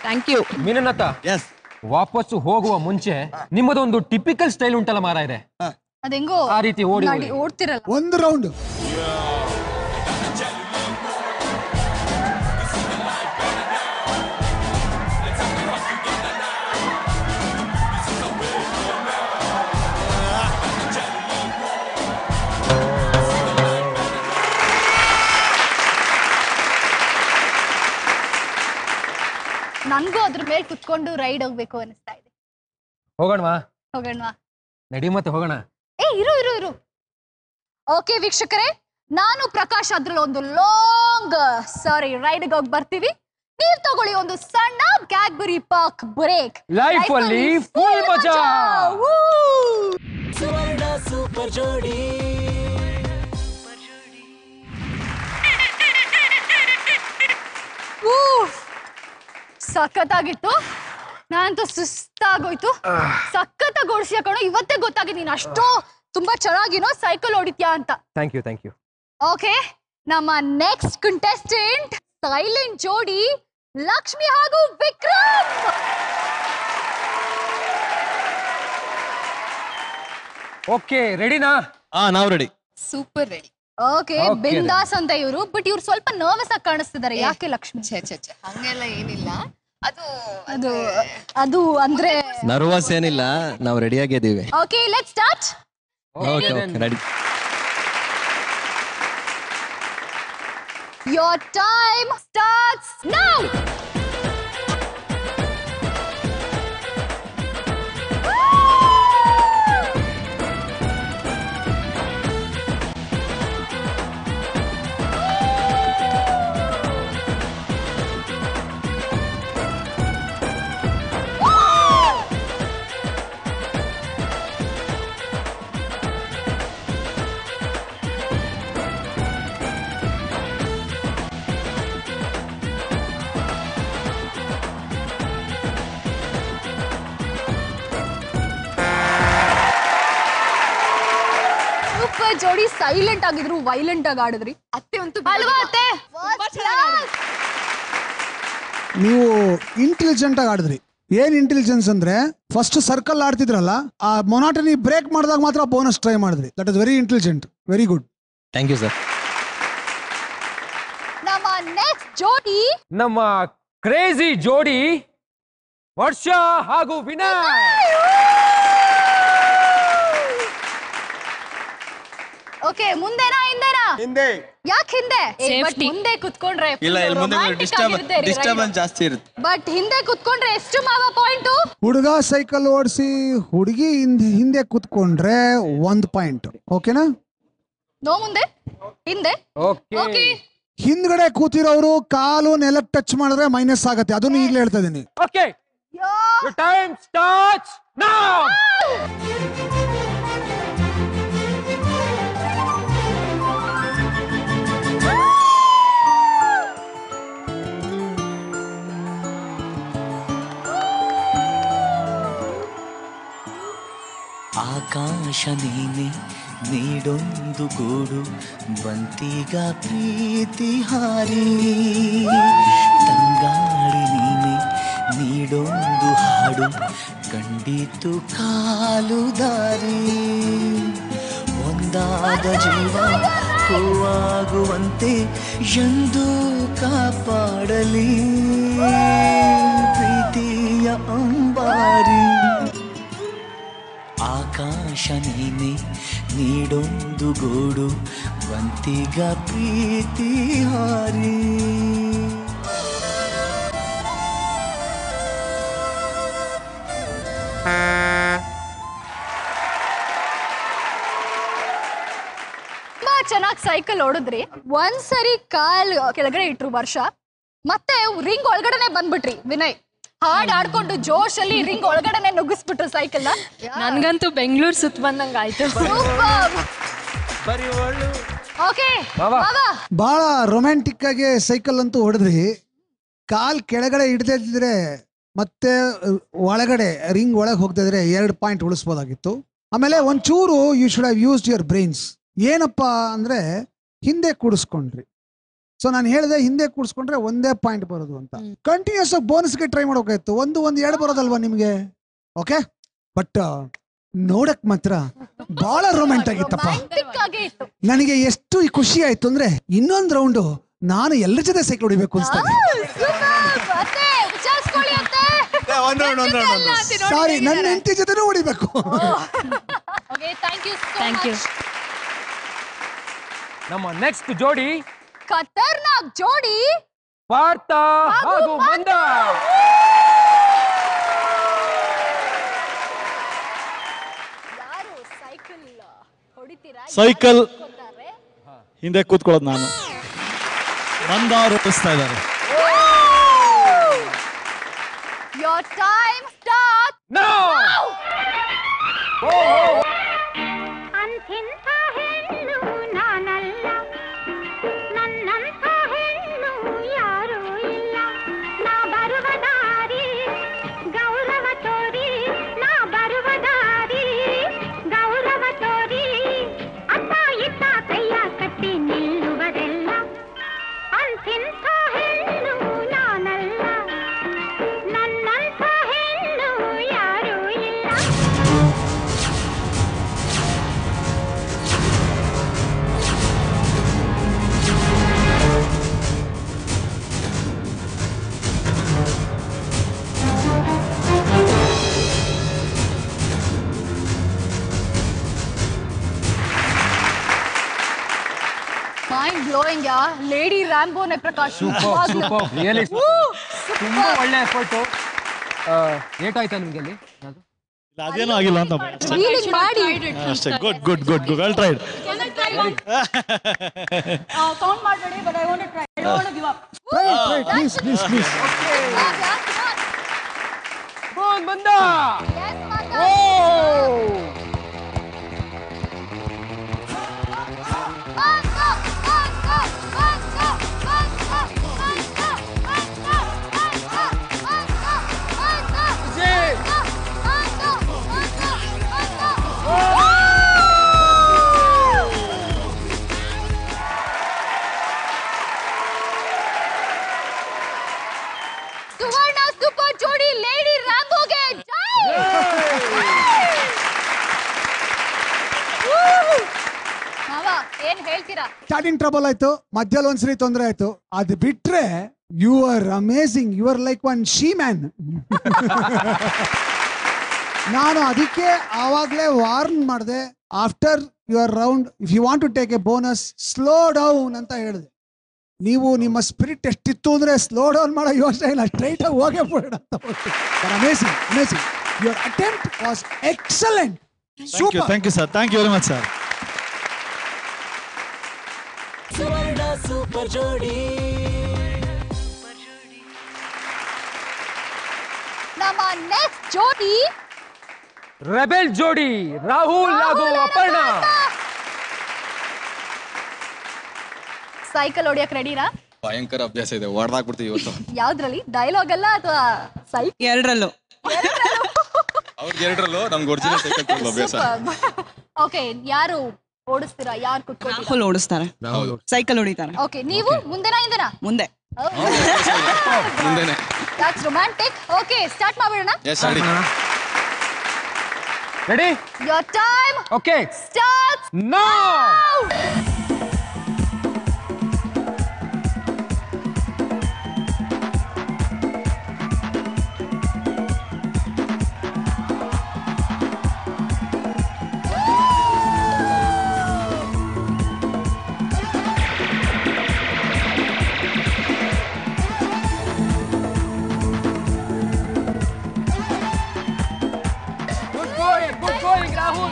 Speaker 11: Thank you.
Speaker 3: ಮೀನನ್ನತ್ತ ವಾಪಸ್ಸು ಹೋಗುವ ಮುಂಚೆ ನಿಮ್ಮದೊಂದು ಟಿಪಿಕಲ್ ಸ್ಟೈಲ್ ಉಂಟಲ್ಲ ಮಾರಾಯರೆ,
Speaker 2: ಅದೆಂಗೋ
Speaker 3: ಆ ರೀತಿ ಓಡಿ
Speaker 2: ಓಡ್ತಿರಲ್ಲ.
Speaker 5: ಒಂದು ರೌಂಡ್
Speaker 2: ನನ್ಗೂ ಅದ್ರ ಮೇಲೆ ಕುತ್ಕೊಂಡು ರೈಡ್ ಹೋಗ್ಬೇಕು ಅನಿಸ್ತಾ ಇದೆ.
Speaker 3: ಹೋಗೋಣವಾ?
Speaker 2: ಹೋಗೋಣವಾ?
Speaker 3: ನಡಿ ಮತ್ತೆ ಹೋಗೋಣ.
Speaker 2: ಇರು. ಓಕೆ ವೀಕ್ಷಕರೇ, ನಾನು ಪ್ರಕಾಶ್ ಅದ್ರಲ್ಲಿ ಒಂದು ಲಾಂಗ್ ರೈಡ್ಗೆ ಹೋಗಿ ಬರ್ತೀವಿ. ನೀವ್ ತಗೊಳ್ಳಿ ಒಂದು ಸಣ್ಣ ಕ್ಯಾಡ್ಬರಿ ಪಾರ್ಕ್ ಬ್ರೇಕ್.
Speaker 3: ಲೈಫ್ ಅಲ್ಲಿ ಫುಲ್ ಮಜಾ.
Speaker 1: ಸುವರ್ಣ ಸೂಪರ್ ಜೋಡಿ.
Speaker 2: ಸಖತ್ತಾಗಿತ್ತು. ನಾನಂತೂ ಸುಸ್ತಾಗೋಯ್ತು. ಸಖತ್ತಾಗಿ ಓಡಿಸಿ ಕಣೋ. ಇವತ್ತೇ ಗೊತ್ತಾಗಿದೆ ನೀನು ಅಷ್ಟು ತುಂಬಾ ಚೆನ್ನಾಗಿನೋ ಸೈಕಲ್ ಹೊಡಿತ್ಯಾ ಅಂತ.
Speaker 3: Thank you.
Speaker 2: ಓಕೆ, ನಮ್ಮ ನೆಕ್ಸ್ಟ್ ಕಂಟೆಸ್ಟೆಂಟ್ ಸೈಲೆಂಟ್ ಜೋಡಿ ಲಕ್ಷ್ಮಿ ಹಾಗೂ ವಿಕ್ರಮ್.
Speaker 3: ಓಕೆ, ರೆಡಿನಾ?
Speaker 8: ನಾವು ರೆಡಿ.
Speaker 9: Super ready.
Speaker 2: ಓಕೆ, ಬಿಂದಾಸ್ ಅಂತ ಇವರು. ಬಟ್ ಇವ್ರು ಸ್ವಲ್ಪ ನರ್ವಸ್ ಆಗಿ ಕಾಣಿಸ್ತಿದ್ದಾರೆ. ಯಾಕೆ ಲಕ್ಷ್ಮಿ?
Speaker 9: ಹಂಗೆಲ್ಲ ಏನಿಲ್ಲ.
Speaker 2: ಅದು ಅಂದ್ರೆ
Speaker 8: ನರ್ವಸ್ ಏನಿಲ್ಲ, ನಾವು ರೆಡಿ ಆಗಿದ್ದೀವಿ.
Speaker 2: Okay, let's start.
Speaker 8: Okay ready.
Speaker 2: Your time starts now. ಜೋಡಿ ಸೈಲೆಂಟ್ ಆಗಿದ್ರು, ವೈಲೆಂಟ್ ಆಗಿ ಆಡಿದ್ರಿ.
Speaker 9: ಅತ್ತೆ ಅಂತೂ
Speaker 2: ಅಲ್ವಾ ಅತ್ತೆ?
Speaker 5: ನೀವು ಇಂಟೆಲಿಜೆಂಟ್ ಆಗಿ ಆಡಿದ್ರಿ. ಏನ್ ಇಂಟೆಲಿಜೆನ್ಸ್ ಅಂದ್ರೆ ಫಸ್ಟ್ ಸರ್ಕಲ್ ಆಡ್ತಿದ್ರಲ್ಲ, ಆ ಮೊನಾಟನಿ ಬ್ರೇಕ್ ಮಾಡಿದಾಗ ಮಾತ್ರ ಬೋನಸ್ ಟ್ರೈ ಮಾಡಿದ್ರಿ. That is very intelligent. Very good.
Speaker 8: Thank you sir.
Speaker 2: ನಮ್ಮ ನೆಕ್ಸ್ಟ್ ಜೋಡಿ,
Speaker 3: ನಮ್ಮ ಕ್ರೇಜಿ ಜೋಡಿ ವರ್ಷ ಹಾಗೂ ವಿನಯ್.
Speaker 2: ಓಕೆ, ಮುಂದೆನಾ ಹಿಂದೆನಾ?
Speaker 8: ಹಿಂದೆ.
Speaker 2: ಯಾಕೆ ಹಿಂದೆ? ಬಟ್ ಮುಂದೆ ಕುತ್ಕೊಂಡ್ರೆ
Speaker 8: ಇಲ್ಲ, ಇಲ್ಲಿ ಮುಂದೆ ಡಿಸ್ಟರ್ಬೆನ್ಸ್ ಜಾಸ್ತಿ ಇರುತ್ತೆ.
Speaker 2: ಬಟ್ ಹಿಂದೆ ಕುತ್ಕೊಂಡ್ರೆ ಎಷ್ಟು ಮಾವ ಪಾಯಿಂಟ್?
Speaker 5: ಹುಡುಗ ಸೈಕಲ್ ಓಡಿಸಿ ಹುಡುಗಿ ಹಿಂದೆ ಕುತ್ಕೊಂಡ್ರೆ 1 ಪಾಯಿಂಟ್. ಓಕೆನಾ?
Speaker 2: ನೋ, ಮುಂದೆ ಹಿಂದೆ.
Speaker 3: ಓಕೆ,
Speaker 5: ಹಿಂದ್ಗಡೆ ಕೂತಿರೋರು ಕಾಲು ನೆಲಕ್ಕೆ ಟಚ್ ಮಾಡಿದ್ರೆ ಮೈನಸ್ ಆಗತ್ತೆ. ಅದನ್ನು ಈಗಲೇ ಹೇಳ್ತಾ ಇದೀನಿ.
Speaker 3: Okay, your time starts now.
Speaker 1: ಆಕಾಶ ನೀನೆ ನೀಡೊಂದು ಗೂಡು ಬಂತೀಗ ಪ್ರೀತಿ ಹಾರಿ, ತಂಗಾಳಿ ನೀನೆ ನೀಡೊಂದು ಹಾಡು ಕಂಡಿತು ಕಾಲು ದಾರಿ, ಒಂದಾದ ಜೀವ ಹೂವಾಗುವಂತೆ ಎಂದು ಕಾಪಾಡಲಿ ಪ್ರೀತಿಯ ಅಂಬಾರಿ. ಆಕಾಶ ನೀನೆ ನೀಡೊಂದು ಗೂಡು ಬಂತಿಗ ಪ್ರೀತಿ ಹಾರಿ.
Speaker 2: ತುಂಬಾ ಚೆನ್ನಾಗಿ ಸೈಕಲ್ ಓಡಿದ್ರಿ. ಒಂದ್ಸರಿ ಕಾಲ್ ಕೆಳಗಡೆ ಇಟ್ರು ವರ್ಷ, ಮತ್ತೆ ರಿಂಗ್ ಒಳಗಡೆನೆ ಬಂದ್ಬಿಟ್ರಿ ವಿನಯ್. ಹಾಡ್ ಆಡ್ಕೊಂಡು ಜೋಶಲ್ಲಿ ರಿಂಗ್ ಒಳಗಡೆನೆ ನುಗ್ಗಿಸ್ಬಿಟ್ರು ಸೈಕಲ್.
Speaker 9: ನನ್ಗಂತೂ ಬೆಂಗಳೂರು ಸುತ್ತ ಬಂದಂಗ ಆಯ್ತು.
Speaker 2: ಓಕೆ,
Speaker 5: ಬಹಳ ರೊಮ್ಯಾಂಟಿಕ್ ಆಗಿ ಸೈಕಲ್ ಅಂತೂ ಹೊಡೆದ್ರಿ. ಕಾಲ್ ಕೆಳಗಡೆ ಹಿಡ್ದಿದ್ರೆ ಮತ್ತೆ ಒಳಗಡೆ ರಿಂಗ್ ಒಳಗೆ ಹೋಗ್ತಿದ್ರೆ 2 ಪಾಯಿಂಟ್ ಉಳಿಸ್ಬೋದಾಗಿತ್ತು. ಆಮೇಲೆ ಒಂಚೂರು you should have used your brains. ಏನಪ್ಪಾ ಅಂದ್ರೆ ಹಿಂದೆ ಕೂಡಿಸ್ಕೊಂಡ್ರಿ, ಸೊ ನಾನು ಹೇಳಿದೆ ಹಿಂದೆ ಕೂಡಿಸ್ಕೊಂಡ್ರೆ ಒಂದೇ ಪಾಯಿಂಟ್ ಬರೋದು ಅಂತ. ಕಂಟಿನ್ಯೂಸ್ ಆಗಿ ಬೋನಸ್ಗೆ ಟ್ರೈ ಮಾಡೋಕಾಯ್ತು. ಒಂದು 2 ಬರೋದಲ್ವಾ ನಿಮ್ಗೆ? ಓಕೆ, ಬಟ್ ನೋಡಕ್ ಮಾತ್ರ ಬಹಳ ರೊಮ್ಯಾಂಟಿಕ್ ಆಗಿತ್ತಪ್ಪ. ನನಗೆ ಎಷ್ಟು ಖುಷಿ ಆಯ್ತು ಅಂದ್ರೆ ಇನ್ನೊಂದು ರೌಂಡು ನಾನು ಎಲ್ಲರ ಜೊತೆ ಸೈಕಲ್ ಹೊಡಿಬೇಕು ಅನ್ಸ್ತದೆ. ಸಾರಿ, ನನ್ನ ಹೆಂಡತಿ ಜೊತೆನೂ ಹೊಡಿಬೇಕು.
Speaker 3: ನಮ್ಮ ನೆಕ್ಸ್ಟ್ ಜೋಡಿ
Speaker 2: ಖತರ್ನಾಕ್ ಜೋಡಿ
Speaker 3: ಪಾರ್ಥ ಹಾಗೂ ಮಂದ.
Speaker 13: ಸೈಕಲ್ ಹಿಂದೆ ಕೂತ್ಕೊಳ್ಳೋದು ನಾನು. ಮಂದ ರೂಪಿಸ್ತಾ ಇದ್ದಾರೆ.
Speaker 2: Your time starts now.
Speaker 4: ಅಂಥಿಂಥ ಹೆಣ್ಣು ನಾನಲ್ಲ, ನನ್ನಂಥ ಹೆಣ್ಣು ಯಾರೂ ಇಲ್ಲ. ನಾ ಬರುವ ದಾರಿ ಗೌರವ ತೋರಿ, ನಾ ಬರುವ ದಾರಿ ಗೌರವ ತೋರಿ, ಅತ್ತ ಇತ್ತ ಕೈಯ ಕಟ್ಟಿ ನಿಲ್ಲುವರೆಲ್ಲ. ಅಂಥಿಂಥ ಹೆಣ್ಣು ನಾನಲ್ಲ, ನನ್ನಂಥ ಹೆಣ್ಣು ಯಾರೂ ಇಲ್ಲ.
Speaker 2: ಮೈಂಡ್ ಬ್ಲೋಯಿಂಗ್ ಯಾ ಲೇಡಿ ರ್ಯಾಂಬೋನೆ ಪ್ರಕಾಶ್.
Speaker 3: ಸೂಪರ್ ರಿಯಲಿ ತುಂಬಾ ಒಳ್ಳೆ ಎಫರ್ಟ್. ಏಟಾಯ್ತಾ ನಿಮ್ಗೆ ಅಲ್ಲಿ?
Speaker 13: ಅದೇನೂ ಆಗಿಲ್ಲ ಅಂತ ಅಷ್ಟೇ. Good good good good well tried.
Speaker 2: Count ಮಾಡಬೇಡಿ, but I want to try. I don't want to give up.
Speaker 5: Please please please.
Speaker 3: ಬಂದ. ಓ
Speaker 2: ಸುವರ್ಣ ಸೂಪರ್ ಜೋಡಿ ಲೇಡಿ ರ್ಯಾಂಬೋಗೆ ಜೈ. ಮಾವ ಏನ್ ಹೇಳ್ತೀರಾ?
Speaker 5: ಸ್ಟಾರ್ಟಿಂಗ್ ಟ್ರಬಲ್ ಆಯ್ತು, ಮಧ್ಯದಲ್ಲಿ ಒಂದ್ಸರಿ ತೊಂದರೆ ಆಯ್ತು. ಅದು ಬಿಟ್ರೆ you are amazing. You are like one she man. ನಾನು ಅದಕ್ಕೆ ಆವಾಗಲೇ ವಾರ್ನ್ ಮಾಡಿದೆ. After your round if you want to take a bonus slow down ಅಂತ ಹೇಳಿದೆ. ನೀವು ನಿಮ್ಮ ಸ್ಪಿರಿಟ್ ಎಷ್ಟಿತ್ತು ಅಂದ್ರೆ ಸ್ಲೋ ಡೌನ್ ಮಾಡೋ ಯೋಚನೆ ಇಲ್ಲ, ಸ್ಟ್ರೈಟ್ ಆಗಿ ಹೋಗೇ ಬಿಡೋಣ ಅಂತ. Amazing amazing. Your attempt was excellent.
Speaker 13: Thank you sir. Thank you very much sir.
Speaker 1: Suvarna super ಜೋಡಿ.
Speaker 2: ನಮ್ಮ ನೆಕ್ಸ್ಟ್ ಜೋಡಿ
Speaker 3: ರೆಬೆಲ್ ಜೋಡಿ ರಾಹುಲ್ ಹಾಗೂ ಅಪರ್ಣಾ.
Speaker 2: ಸೈಕಲ್ ಹೊಡಿಯಕ್ ರೆಡಿನಾ?
Speaker 8: ಭಯಂಕರ ಅಭ್ಯಾಸ ಇದೆ, ಹೊಡೆದಾಕ್ಬಿಡ್ತೀವಿ ಇವತ್ತು.
Speaker 2: ಯಾವ್ದ್ರಲ್ಲಿ? ಡೈಲಾಗ್ ಅಲ್ಲ ಅಥವಾ ಸೈಕಲ್?
Speaker 6: ಎರಡರಲ್ಲೂ.
Speaker 8: ಅವ್ರಿಗೆ ಎರಡರಲ್ಲೂ, ನಮ್ಗೆ ಒರಿಜಿನಲ್ ಸೈಕಲ್ ಅಭ್ಯಾಸ.
Speaker 2: ಓಕೆ, ಯಾರು ಓಡಿಸ್ತೀರಾ? ಯಾರು ಕುತ್ಕೊಳ್ತೀರಾ?
Speaker 6: ರಾಹುಲ್ ಓಡಿಸ್ತಾರೆ, ಸೈಕಲ್ ಹೊಡಿತಾರೆ.
Speaker 2: ಓಕೆ, ನೀವು ಮುಂದೆನಾ ಹಿಂದೆನಾ?
Speaker 6: ಮುಂದೆ.
Speaker 8: ಮುಂದೆನೆ.
Speaker 2: That's romantic. Okay, start ಮಾಡ್ಬಿಡೋಣ.
Speaker 8: Yes, ready.
Speaker 3: Ready?
Speaker 2: Your time.
Speaker 3: Okay.
Speaker 2: Starts
Speaker 3: now. Good going, Rahul.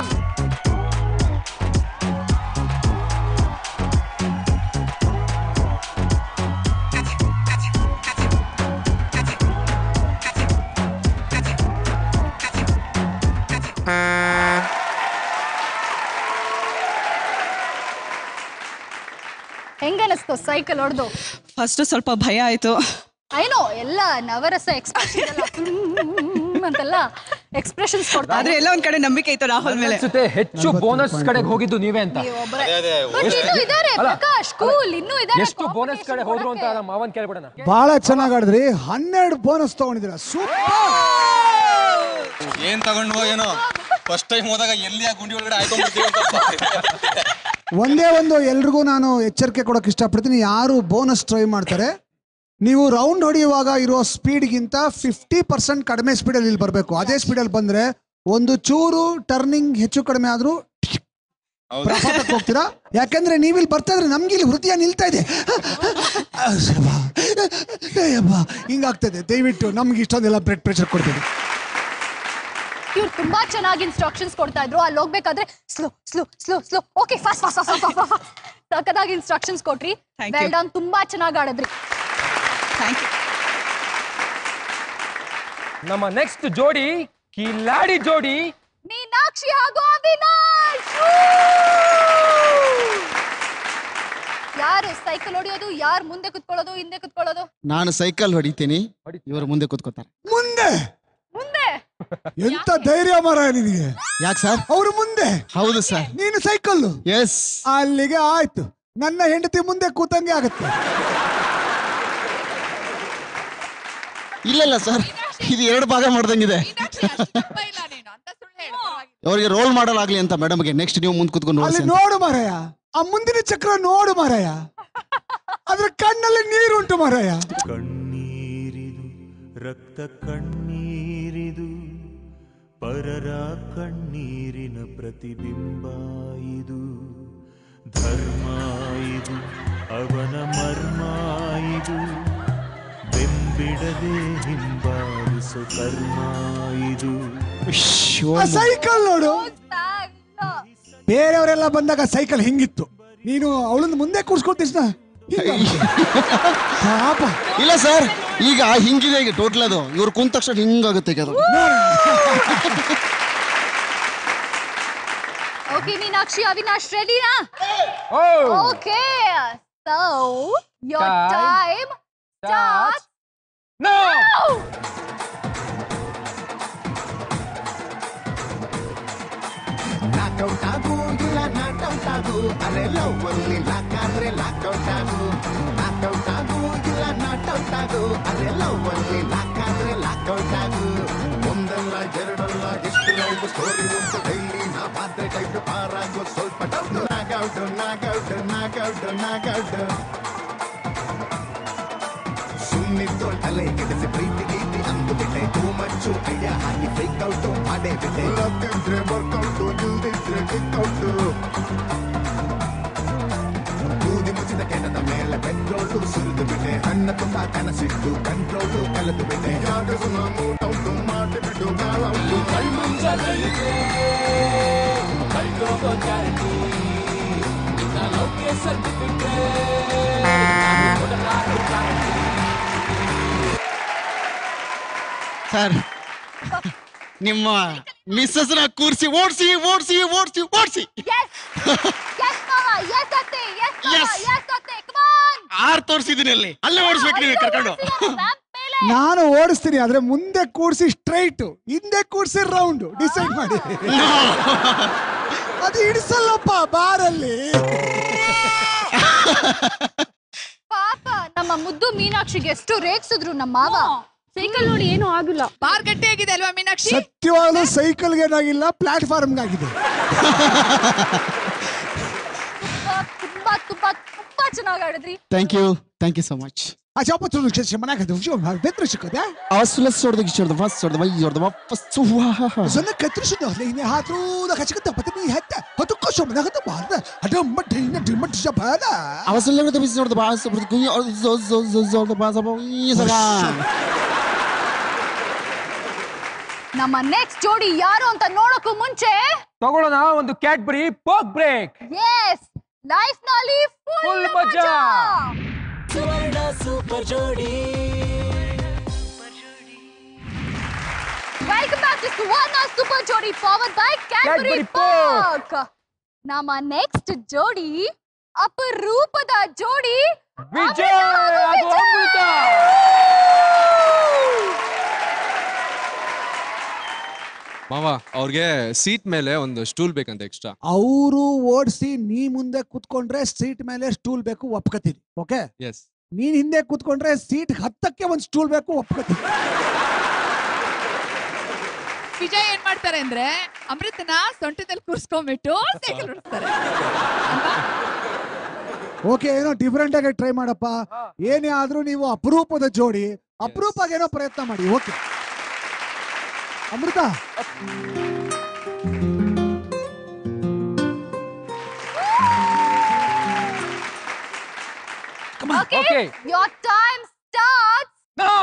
Speaker 2: ಹೆಂಗನಿಸ್ತು ಸೈಕಲ್ ಹೊಡೆದು?
Speaker 6: ಫಸ್ಟ್ ಸ್ವಲ್ಪ ಭಯ ಆಯ್ತು.
Speaker 2: ಐನೋ, ಎಲ್ಲ ನವರಸ ಎಕ್ಸ್ಪ್ರೆಷನ್ ಅಂತೆಲ್ಲ ಎಕ್ಸ್ಪ್ರೆಷನ್ಸ್ ಕೊಡ್ತಾ
Speaker 6: ಆದ್ರೆ ಎಲ್ಲ ಒಂದ್ ಕಡೆ ನಂಬಿಕೆ ಇತ್ತು ರಾಹುಲ್ ಮೇಲೆ.
Speaker 3: ಅನ್ಸುತ್ತೆ ಹೆಚ್ಚು ಬೋನಸ್ ಕಡೆಗೆ ಹೋಗಿದ್ದು ನೀವೇ ಅಂತ.
Speaker 2: ಪ್ರಕಾಶ್ ಕೂಲ್ ಇನ್ನೂ ಇದಾರೆ.
Speaker 3: ಎಷ್ಟು ಬೋನಸ್ ಕಡೆ ಹೋದ್ರು ಅಂತ ನಮ್ಮ ಮಾವನ್ ಕೇಳ್ಬಿಡೋಣ.
Speaker 5: ಬಹಳ ಚೆನ್ನಾಗಿ ಆಡಿದ್ರಿ. 12 ಬೋನಸ್ ತಗೊಂಡಿದ್ದೀರಾ. ಸೂಪರ್.
Speaker 8: ಏನ್ ತಗೊಂಡ್ವೋ ಏನೋ ಫಸ್ಟ್ ಟೈಮ್ ಹೋದಾಗ ಎಲ್ಲಿ ಆ ಗುಂಡಿ ಒಳಗಡೆ ಆಯ್ಕೊಂಡ್ಬಿಡ್ತೀವಿ
Speaker 5: ಒಂದೇ ಒಂದು ಎಲ್ರಿಗೂ ನಾನು ಎಚ್ಚರಿಕೆ ಕೊಡೋಕೆ ಇಷ್ಟಪಡ್ತೀನಿ. ಯಾರು ಬೋನಸ್ ಟ್ರೈ ಮಾಡ್ತಾರೆ, ನೀವು ರೌಂಡ್ ಹೊಡೆಯುವಾಗ ಇರೋ ಸ್ಪೀಡ್ಗಿಂತ 50% ಕಡಿಮೆ ಸ್ಪೀಡಲ್ಲಿ ಇಲ್ಲಿ ಬರಬೇಕು. ಅದೇ ಸ್ಪೀಡಲ್ಲಿ ಬಂದ್ರೆ ಒಂದು ಚೂರು ಟರ್ನಿಂಗ್ ಹೆಚ್ಚು ಕಡಿಮೆ ಆದ್ರೂ ಪ್ರಪಾತಕ್ಕೆ ಹೋಗ್ತೀರಾ. ಯಾಕಂದ್ರೆ ನೀವಿಲ್ಲಿ ಬರ್ತಾ ಇದ್ರೆ ನಮ್ಗೆ ಇಲ್ಲಿ ಹೃದಯ ನಿಲ್ತಾ ಇದೆ, ಹಿಂಗಾಗ್ತದೆ. ದಯವಿಟ್ಟು ನಮ್ಗೆ ಇಷ್ಟೊಂದೆಲ್ಲ ಬ್ಲಡ್ ಪ್ರೆಷರ್ ಕೊಡ್ತೀವಿ.
Speaker 2: ಇವ್ರು ತುಂಬಾ ಚೆನ್ನಾಗಿ ಇನ್ಸ್ಟ್ರಕ್ಷನ್ಸ್ ಕೊಡ್ತಾ ಇದ್ರು. ಅಲ್ಲಿ ಹೋಗ್ಬೇಕಾದ್ರೆ slow slow slow slow okay fast fast fast ಸಖತ್ತಾಗಿ ಇನ್ಸ್ಟ್ರಕ್ಷನ್ಸ್ ಕೊಟ್ರಿ. ವೆಲ್ ಡನ್, ತುಂಬಾ ಚೆನ್ನಾಗಿ ಆಡಿದ್ರಿ.
Speaker 6: Thank you.
Speaker 3: ನಮ್ಮ ನೆಕ್ಸ್ಟ್ ಜೋಡಿ ಕಿಲಾಡಿ ಜೋಡಿ
Speaker 2: ಮೀನಾಕ್ಷಿ ಹಾಗೂ ಅವಿನಾಶ್. ಯಾರು ಸೈಕಲ್ ಹೊಡೆಯೋದು, ಯಾರು ಮುಂದೆ ಕುತ್ಕೊಳ್ಳೋದು, ಹಿಂದೆ ಕುತ್ಕೊಳ್ಳೋದು?
Speaker 14: ನಾನು ಸೈಕಲ್ ಹೊಡಿತೀನಿ, ಇವರು ಮುಂದೆ ಕುತ್ಕೋತಾರೆ.
Speaker 5: ಮುಂದೆ
Speaker 2: ಮುಂದೆ
Speaker 5: ಎಂತ ಧೈರ್ಯ ಮರ ನಿನಗೆ?
Speaker 14: ಯಾಕೆ ಸರ್?
Speaker 5: ಅವರು ಮುಂದೆ.
Speaker 14: ಹೌದು ಸರ್.
Speaker 5: ನೀನು ಸೈಕಲ್.
Speaker 14: ಎಸ್.
Speaker 5: ಅಲ್ಲಿಗೆ ಆಯ್ತು. ನನ್ನ ಹೆಂಡತಿ ಮುಂದೆ ಕೂತಂಗೆ ಆಗುತ್ತೆ.
Speaker 14: ಇಲ್ಲ ಸರ್, ಇದು 2 ಭಾಗ ಮಾಡ್ದಂಗಿದೆ. ಅವ್ರಿಗೆ ರೋಲ್ ಮಾಡಲ್ ಆಗ್ಲಿ ಅಂತ ಮೇಡಮ್ಗೆ. ನೆಕ್ಸ್ಟ್ ನೀವು ಮುಂದೆ ಕುತ್ಕೊಂಡು
Speaker 5: ಅಲ್ಲಿ ನೋಡು ಮಾರಾಯ, ಆ ಮುಂದಿನ ಚಕ್ರ ನೋಡು ಮಾರಾಯ, ಅದ್ರ ಕಣ್ಣಲ್ಲಿ ನೀರುಂಟು ಮಾರಾಯ.
Speaker 1: ಕಣ್ಣೀರಿದು ರಕ್ತ ಕಣ್ಣೀರಿದು ಪರರ ಕಣ್ಣೀರಿನ ಪ್ರತಿಬಿಂಬ ಇದು. ಧರ್ಮ ಇದು ಅವನ ಮರ್ಮ ಇದು. ಬೆಂಬಿಡದೆ ಹಿಂಬಾಲಿಸು ಕರ್ಮ ಇದು.
Speaker 5: ಸೈಕಲ್ ನೋಡು. ಬೇರೆಯವರೆಲ್ಲ ಬಂದಾಗ ಸೈಕಲ್ ಹಿಂಗಿತ್ತು, ನೀನು ಅವಳನ್ನ ಮುಂದೆ ಕೂರ್ಸ್ಕೊಳ್ತೀಸ್.
Speaker 14: ಇಲ್ಲ ಸರ್, ಈಗ ಹಿಂಗಿದೆ. ಈಗ ಟೋಟಲ್ ಅದು ಇವ್ರು ಕುಂತ ತಕ್ಷಣ ಹಿಂಗಾಗುತ್ತೆ.
Speaker 2: ಓಕೆ ಮೀನಾಕ್ಷಿ, ಅವಿನಾಶ್ ರೆಡಿನಾ? Okay, so your time starts now.
Speaker 15: Lockout ಆಗು, ಇಲ್ಲ ನಾಟ್ಔಟ್ ಆಗು, ಅರೆ ಲವ್ ಅಲ್ಲಿ ಲಾಕಾದ್ರೆ ಲಾಕ್ಔಟ್ ಆಗು. ಲಾಕ್ಔಟ್ ಆಗು, ಇಲ್ಲ ನಾಟ್ಔಟ್ ಆಗು, ಅರೆ ಲವ್ ಅಲ್ಲಿ ಲಾಕಾದ್ರೆ ಲಾಕ್ಔಟ್ ಆಗು. ಒಂದಲ್ಲ ಎರಡಲ್ಲ ಎಷ್ಟು ಲವ್ ಸ್ಟೋರಿ ಉಂಟು ಡೈಲಿ. ನಾ ಬಾದ್ರೆ ಟೈಪ್ ಪಾರಾಗೋ ಸ್ವಲ್ಪ ಡೌಟ್. ನಾಗೌಟ್ ನಾಗೌಟ್ ನಾಗೌಟ್ ನಾಗೌಟ್. ಸುಮ್ಮನಿದ್ದೋಳ್ ತಲೆ ಕೆಡಿಸಿ ಪ್ರೀತಿ ಗೀತಿ ಅಂದು ಬಿಟ್ಟೆ. ಟೂ ಮಚ್ಚು ಐಡಿಯಾ ಹಾಕಿ ಫ್ರೀಕ್ ಔಟ್ ಮಾಡೇ ಬಿಟ್ಟೆ. ಲಕ್ಕಿದ್ರೆ ವರ್ಕೌಟ್, ಇಲ್ದಿದ್ರೆ ಕಿಕ್ಔಟ್. ಬೂದಿ ಮುಚ್ಚಿದ ಕೆಣದ ಮೇಲೆ ಪೆಟ್ರೋಲು ಸುರಿದು ಬಿಟ್ಟೆ. ಕಣ್ಣ ತುಂಬ ಕನಸಿಟ್ಟು ಕಂಟ್ರೋಲು ಕಳೆದು ಬಿಟ್ಟೆ. ಯಾಗ ಸುಮ ಮೂಟೌಟು ಮಾಡಿಬಿಟ್ಟು ಗಾಳೌಟು. ಕಣ್ಮುಂಚಲಿದೆ ಕಳ್ಳೋಗೋ ಗ್ಯಾರಂಟಿ. ನಿನ್ನ ಲವ್ಗೆ ಸರ್ಟಿಫಿಕೇಟ್
Speaker 14: ಸರ್. ನಿಮ್ಮ ಮಿಸ್ಸಸ್ ನ ಕೂರ್ಸಿ ಓಡಿಸಿ ಓಡಿಸಿ ಓಡಿಸಿ ಓಡಿಸಿ. 6 ತೋರಿಸಿದ್ದೀನಿ ಅಲ್ಲಿ, ಅಲ್ಲೇ ಓಡಿಸ್ಬೇಕು ನೀವು ಕರ್ಕೊಂಡು.
Speaker 5: ನಾನು ಓಡಿಸ್ತೀನಿ, ಆದ್ರೆ ಮುಂದೆ ಕೂರ್ಸಿ ಸ್ಟ್ರೈಟ್, ಹಿಂದೆ ಕೂರ್ಸಿ ರೌಂಡ್ ಡಿಸೈಡ್ ಮಾಡಿ. ಅದು ಇಡಿಸಲ್ಲಪ್ಪ ಬಾರಲ್ಲಿ.
Speaker 2: ಪಾಪ ನಮ್ಮ ಮುದ್ದು ಮೀನಾಕ್ಷಿಗೆ ಎಷ್ಟು ರೇಗ್ಸಿದ್ರು ನಮ್ಮ ಮಾವ. ಸೈಕಲ್ ನೋಡಿ ಏನೂ ಆಗಿಲ್ಲ.
Speaker 6: ಬಾರ್ ಗಟ್ಟಿ ಆಗಿದೆ ಅಲ್ವಾ ಮೀನಾಕ್ಷಿ?
Speaker 5: ಸತ್ಯವಾದ ಸೈಕಲ್ಗೆ ಏನಾಗಿಲ್ಲ, ಪ್ಲಾಟ್ಫಾರ್ಮ್ಗೆ ಆಗಿದೆ.
Speaker 2: ತುಂಬಾ ತುಂಬಾ ತುಂಬಾ ಚೆನ್ನಾಗಿ ಆಡಿದ್ರಿ.
Speaker 14: Thank you so much.
Speaker 5: Acaba tudo que se maneca do jogo, vai petrusco, né?
Speaker 14: Asula sorda que sorda vai sorda vai sorda vai pasua.
Speaker 5: Zona katrusho da lene hatu da kachika da patni hatta. Hatu ko shom na hatu bada. Hatu madina dimat jabala.
Speaker 14: Awasula da sorda vai sorda ku sorda vai sorda isala.
Speaker 2: ನಮ್ಮ next ಜೋಡಿ ಯಾರು ಅಂತ ನೋಡೋಕು ಮುಂಚೆ
Speaker 3: ತಗೊಳ್ಳೋಣ ಒಂದು Cadbury perk break.
Speaker 2: Yes, life ನಲ್ಲಿ full ಮಜಾ.
Speaker 1: ಸುವರ್ಣ ಸೂಪರ್ ಜೋಡಿ.
Speaker 2: Welcome back to Suvarna super ಜೋಡಿ ಪವರ್ಡ್ ಬೈ ಕ್ಯಾಡ್ಬರಿ ಪೋಕ್. ನಮ್ಮ ನೆಕ್ಸ್ಟ್ ಜೋಡಿ ಅಪರೂಪದ ಜೋಡಿ
Speaker 3: ವಿಜಯ್ ಹಾಗೂ ಅಮೃತ.
Speaker 16: ಮಾವ ಅವ್ರಿಗೆ ಸೀಟ್ ಮೇಲೆ ಒಂದು ಸ್ಟೂಲ್ ಬೇಕಂತ ಎಕ್ಸ್ಟ್ರಾ.
Speaker 5: ಅವರು ಓಡಿಸಿ ನೀ ಮುಂದೆ ಕುತ್ಕೊಂಡ್ರೆ ಸೀಟ್ ಮೇಲೆ ಸ್ಟೂಲ್ ಬೇಕು ಒಪ್ಕೋತೀನಿ. Okay,
Speaker 16: S.
Speaker 5: ನೀನ್ ಹಿಂದೆ ಕುತ್ಕೊಂಡ್ರೆ ಸೀಟ್ ಹತ್ತಕ್ಕೆ ಒಂದು ಸ್ಟೂಲ್ ಬೇಕು ಒಪ್ಕೋತೀನಿ.
Speaker 17: ವಿಜಯ್ ಏನ್ ಮಾಡ್ತಾರೆ ಅಂದ್ರೆ ಅಮೃತನ ಸೊಂಟದಲ್ಲಿ ಕೂರ್ಸ್ಕೊಂಡ್ಬಿಟ್ಟು ಸೈಕಲ್ ಓಡಿಸ್ತಾರೆ.
Speaker 5: ಓಕೆ, ಏನೋ ಡಿಫ್ರೆಂಟ್ ಆಗಿ ಟ್ರೈ ಮಾಡಪ್ಪ. ಏನೇ ಆದ್ರೂ ನೀವು ಅಪರೂಪದ ಜೋಡಿ, ಅಪರೂಪಗೇನೋ ಪ್ರಯತ್ನ ಮಾಡಿ. Okay Amrita,
Speaker 2: Okay, your time starts now.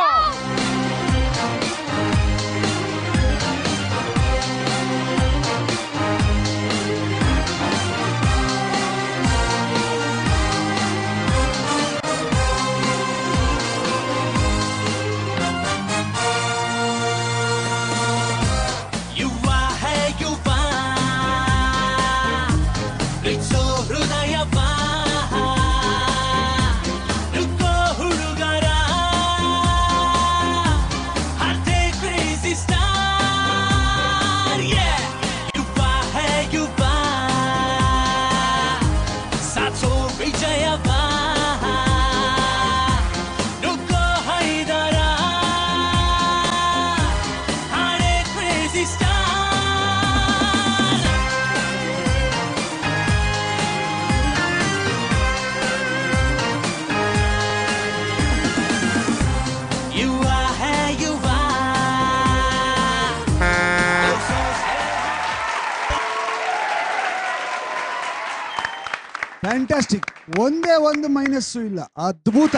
Speaker 5: Fantastic. ಒಂದೇ ಒಂದು ಮೈನಸ್ಸು ಇಲ್ಲ. ಅದ್ಭುತ.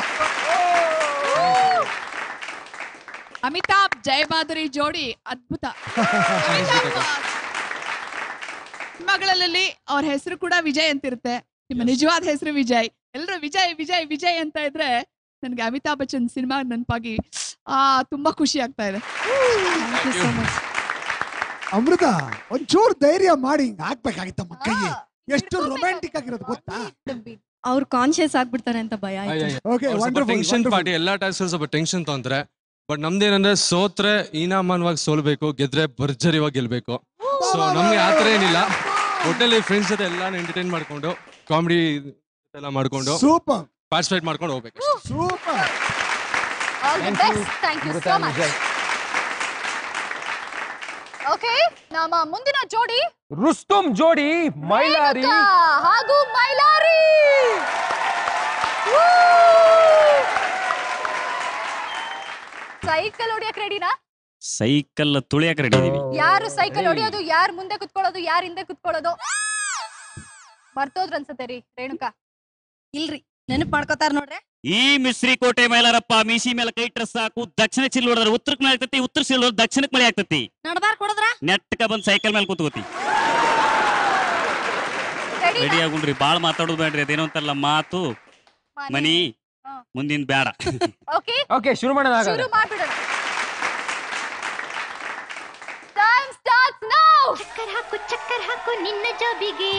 Speaker 17: ಅಮಿತಾಬ್ ಜಯಮಾಧುರಿ ಜೋಡಿ ಅದ್ಭುತ. ಮಗಳಲ್ಲಿ ಅವ್ರ ಹೆಸರು ಕೂಡ ವಿಜಯ್ ಅಂತಿರುತ್ತೆ. ನಿಮ್ಮ ನಿಜವಾದ ಹೆಸರು ವಿಜಯ್. ಎಲ್ಲರೂ ವಿಜಯ್ ವಿಜಯ್ ವಿಜಯ್ ಅಂತ ಇದ್ರೆ ನನಗೆ ಅಮಿತಾಬ್ ಬಚ್ಚನ್ ಸಿನಿಮಾ ನೆನಪಾಗಿ ತುಂಬಾ ಖುಷಿ ಆಗ್ತಾ ಇದೆ.
Speaker 5: ಅಮೃತ, ಒಂಚೂರು ಧೈರ್ಯ ಮಾಡಿ ಹಿಂಗ್ ಹಾಕ್ಬೇಕಾಗಿತ್ತಮ್ಮ ಕೈಗೆ. ಎಷ್ಟು ರೊಮ್ಯಾಂಟಿಕ್ ಆಗಿರೋದು ಗೊತ್ತಾ?
Speaker 9: ಅವ್ರು ಕಾನ್ಶಿಯಸ್ ಆಗ್ಬಿಡ್ತಾರೆ ಅಂತ ಭಯ ಆಯ್ತು.
Speaker 16: ಟೆನ್ಷನ್ ಪಾರ್ಟಿ, ಎಲ್ಲಾ ಟಾಸ್ಕ್ ಸ್ವಲ್ಪ ಟೆನ್ಷನ್ ತೊಂದ್ರೆ. ಬಟ್ ನಮ್ದೇನಂದ್ರೆ ಸೋತ್ರೆ ಈನಾಮಾನವಾಗಿ ಸೋಲ್ಬೇಕು, ಗೆದ್ರೆ ಭರ್ಜರಿಯಾಗಿ ಗೆಲ್ಬೇಕು. ಸೊ ನಮ್ಗೆ ಆತರ ಏನಿಲ್ಲ. ಹೋಟೆಲ್ ಫ್ರೆಂಡ್ಸ್ ಜೊತೆ ಎಲ್ಲಾನು ಎಂಟರ್ಟೈನ್ ಮಾಡ್ಕೊಂಡು ಕಾಮಿಡಿ ಎಲ್ಲ ಮಾಡ್ಕೊಂಡು
Speaker 5: ಸೂಪರ್
Speaker 16: ಪಾರ್ಟಿಸಿಪೇಟ್ ಮಾಡ್ಕೊಂಡು ಹೋಗ್ಬೇಕು.
Speaker 5: Super.
Speaker 2: All the best. Thank you so much. Okay, ನಮ್ಮ ಮುಂದಿನ ಜೋಡಿ
Speaker 3: ರುಸ್ತುಂ ಜೋಡಿ ಮೈಲಾರಿ
Speaker 2: ಹಾಗೂ ಮೈಲಾರಿ. ಸೈಕಲ್ ಹೊಡಿಯಕ್ ರೆಡಿನಾ?
Speaker 18: ಸೈಕಲ್ ತುಳಿಯಕ್ ರೆಡಿ ಇದೀವಿ.
Speaker 2: ಯಾರು ಸೈಕಲ್ ಹೊಡಿಯೋದು, ಯಾರು ಮುಂದೆ ಕುತ್ಕೊಳ್ಳೋದು, ಯಾರು ಹಿಂದೆ ಕುತ್ಕೊಳ್ಳೋದು ಮರ್ತೋದ್ರ ಅನ್ಸತ್ತೆ ರೀ ರೇಣುಕಾ.
Speaker 9: ಇಲ್ರಿ, ನೆನಪು ಮಾಡ್ಕೋತಾರ ನೋಡ್ರೆ.
Speaker 18: ಈ ಮಿಶ್ರಿ ಕೋಟೆ ಮೈಲಾರಪ್ಪ ಮೀಸಿ ಮೇಲೆ ಕೈ ಇಟ್ರೆ ಸಾಕು, ದಕ್ಷಿಣ ಚಿಲ್ ಹೊಡೆದ್ರೆ ಉತ್ತರಕ್ಕೆ ಮಳೆ ಆಗ್ತತಿ, ಉತ್ತರ ಚಿಲ್ ಹೊಡೆದ್ರೆ ದಕ್ಷಿಣಕ್ಕೆ ಮಳೆ ಆಗ್ತತಿ.
Speaker 9: ನಡ್ಬಾರ್ ಕೊಡದ್ರ
Speaker 18: ನೆಟ್ಟಕ ಬಂದ್ ಸೈಕಲ್ ಮೇಲೆ ಕೂತ್ಕೋತಿ. ರೆಡಿ ಆಗುಣ್ರಿ, ಬಾಳ್ ಮಾತಾಡೋದು ಬೇಡ್ರಿ. ಅದೇನೋ ಅಂತಾರಲ್ಲ, ಮಾತು ಮನಿ ಮುಂದಿನ ಬೇಡ.
Speaker 3: ಓಕೆ, ಶುರು ಮಾಡೋಣ.
Speaker 2: ಶುರು ಮಾಡ್ಬಿಡೋಣ. Time starts now.
Speaker 4: ಚಕ್ಕರ್ ಹಾಕು ನಿನ್ನ ಜಾಬಿಗೆ,